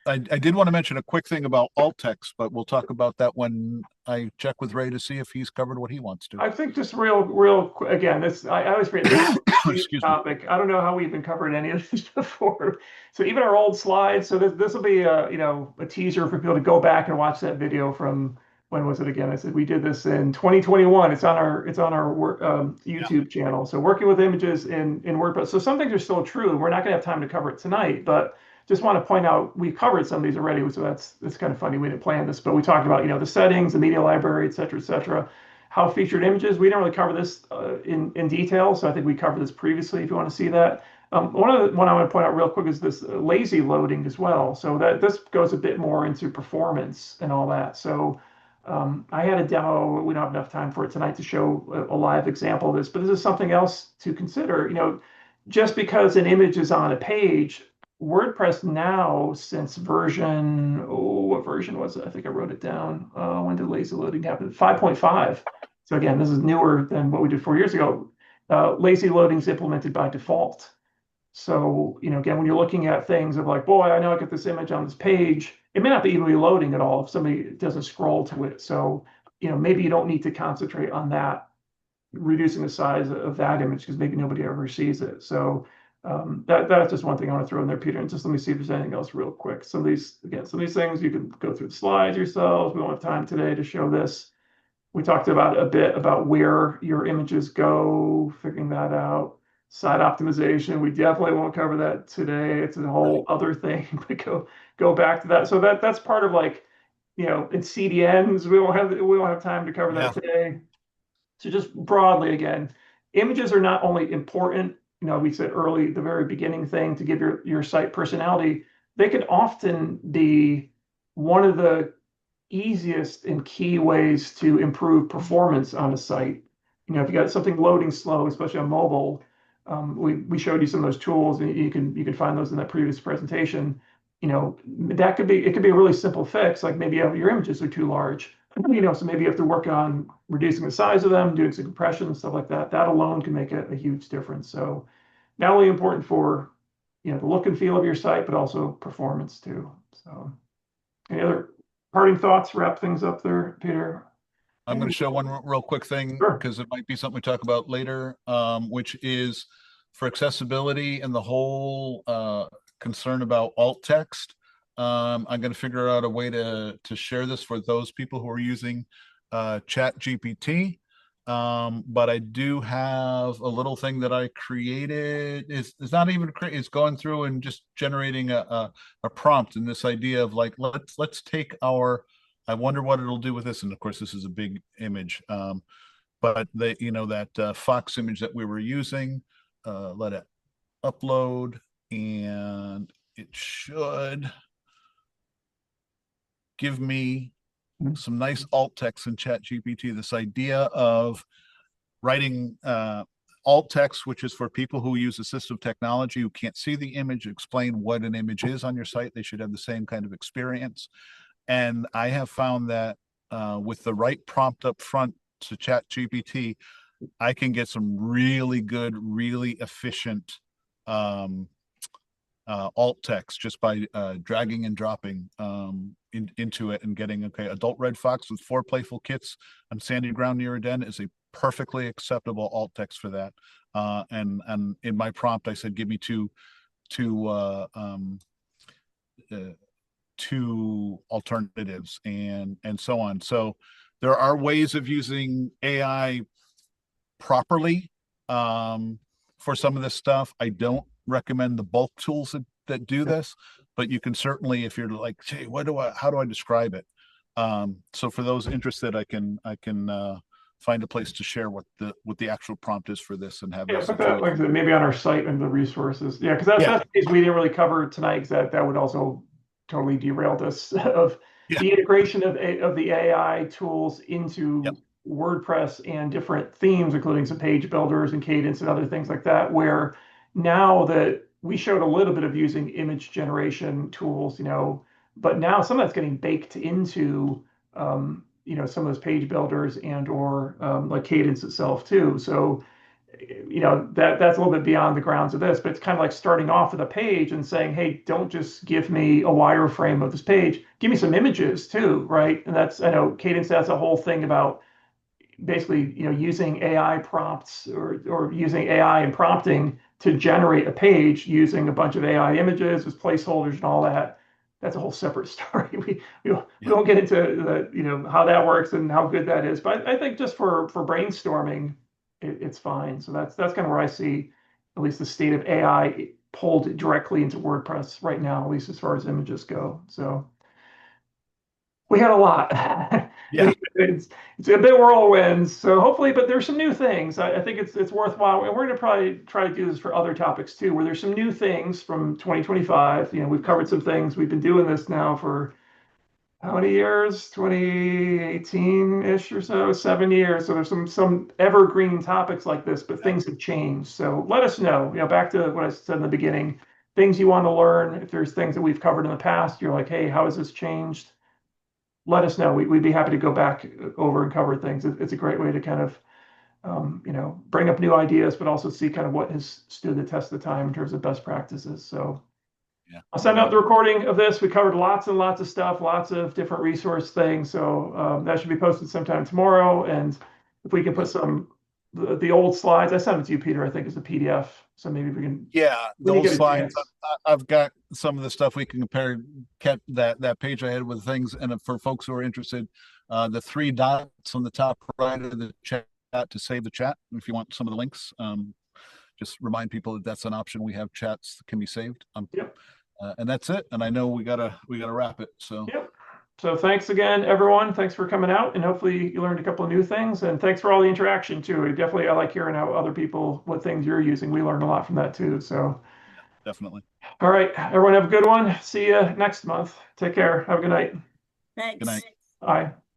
I did want to mention a quick thing about alt text, but we'll talk about that when I check with Ray to see if he's covered what he wants to. I think just real quick, again, I always forget this topic. I don't know how we've been covering any of this before. So even our old slides. So this will be a teaser for people to go back and watch that video from, when was it again? I said we did this in 2021. It's on our YouTube channel. So working with images in WordPress. So some things are still true. We're not going to have time to cover it tonight, but just want to point out we covered some of these already, so that's kind of funny. We didn't plan this, but we talked about the settings, the media library, et cetera, how featured images. We didn't really cover this in detail, so I think we covered this previously. If you want to see that, one I want to point out real quick is this lazy loading as well. So that this goes a bit more into performance and all that. So I had a demo. We don't have enough time for it tonight to show a live example of this, but this is something else to consider. Just because an image is on a page, WordPress now, since what version was it? I think I wrote it down. When did lazy loading happen? 5.5. So again, this is newer than what we did 4 years ago. Lazy loading is implemented by default. So, again, when you're looking at things of like, boy, I know I got this image on this page, it may not be even be loading at all if somebody doesn't scroll to it. So, maybe you don't need to concentrate on that, reducing the size of that image, because maybe nobody ever sees it. So that's just one thing I want to throw in there, Peter. And just let me see if there's anything else real quick. Some of these things you can go through the slides yourselves. We don't have time today to show this. We talked about a bit about where your images go, figuring that out. Site optimization. We definitely won't cover that today. It's a whole other thing. But go back to that. So that's part of in CDNs. We won't have time to cover that today. So just broadly, again, images are not only important, we said early, the very beginning thing to give your site personality, they could often be one of the easiest and key ways to improve performance on a site. If you got something loading slow, especially on mobile, we showed you some of those tools, and you can find those in that previous presentation. It could be a really simple fix, like maybe your images are too large. So maybe you have to work on reducing the size of them, doing some compression and stuff like that. That alone can make a huge difference. So not only important for, the look and feel of your site, but also performance too. So any other parting thoughts, wrap things up there, Peter? I'm going to show one real quick thing Sure. because it might be something we talk about later, which is for accessibility and the whole concern about alt text. I'm going to figure out a way to share this for those people who are using Chat GPT. But I do have a little thing that I created. It's not even it's going through and just generating a prompt, and this idea of like let's take our, I wonder what it'll do with this. And of course, this is a big image. But that Fox image that we were using, let it upload, and it should give me some nice alt text in Chat GPT. This idea of writing alt text, which is for people who use assistive technology who can't see the image, explain what an image is on your site. They should have the same kind of experience. And I have found that with the right prompt up front to Chat GPT, I can get some really good, really efficient alt text just by dragging and dropping into it and getting, okay, adult red fox with 4 playful kits on sandy ground near a den is a perfectly acceptable alt text for that. And in my prompt, I said, give me two alternatives and so on. So there are ways of using AI properly for some of this stuff. I don't recommend the bulk tools that do this, but you can certainly, if you're like, hey, how do I describe it? So for those interested, I can find a place to share what the actual prompt is for this and have Put that, like I said, maybe on our site and the resources. Yeah, because that's the piece we didn't really cover tonight, because that would also totally derailed us of the integration of the AI tools into WordPress and different themes, including some page builders and cadence and other things like that, where now that we showed a little bit of using image generation tools, but now some of that's getting baked into some of those page builders and or like cadence itself too. So that's a little bit beyond the grounds of this, but it's kind of like starting off with a page and saying, hey, don't just give me a wireframe of this page, give me some images too, right? And I know Cadence has a whole thing about basically using AI prompts or using AI and prompting to generate a page using a bunch of AI images as placeholders and all that. That's a whole separate story. We don't get into how that works and how good that is, but I think just for brainstorming, it's fine. So that's kind of where I see at least the state of AI pulled directly into WordPress right now, at least as far as images go. So we had a lot. Yeah. It's a bit whirlwind. So hopefully, but there's some new things. I think it's worthwhile. And we're going to probably try to do this for other topics too, where there's some new things from 2025. We've covered some things. We've been doing this now for how many years? 2018-ish or so, 7 years. So there's some evergreen topics like this, but things have changed. So let us know, back to what I said in the beginning, things you want to learn. If there's things that we've covered in the past, you're like, hey, how has this changed? Let us know. We'd be happy to go back over and cover things. It's a great way to kind of, bring up new ideas, but also see kind of what has stood the test of time in terms of best practices. So I'll send out the recording of this. We covered lots and lots of stuff, lots of different resource things. So that should be posted sometime tomorrow. And if we can put some the old slides, I sent it to you, Peter, I think is a PDF. So maybe we can. Yeah, those slides. I've got some of the stuff we can compare. Kept that page I had with things, and for folks who are interested, the 3 dots on the top right of the chat to save the chat. If you want some of the links, just remind people that that's an option. We have chats that can be saved. And that's it. And I know we gotta wrap it. So. Yep. So thanks again, everyone. Thanks for coming out, and hopefully you learned a couple of new things. And thanks for all the interaction too. I like hearing how other people, what things you're using. We learned a lot from that too. So definitely. All right, everyone have a good one. See you next month. Take care. Have a good night. Thanks. Good night. Bye.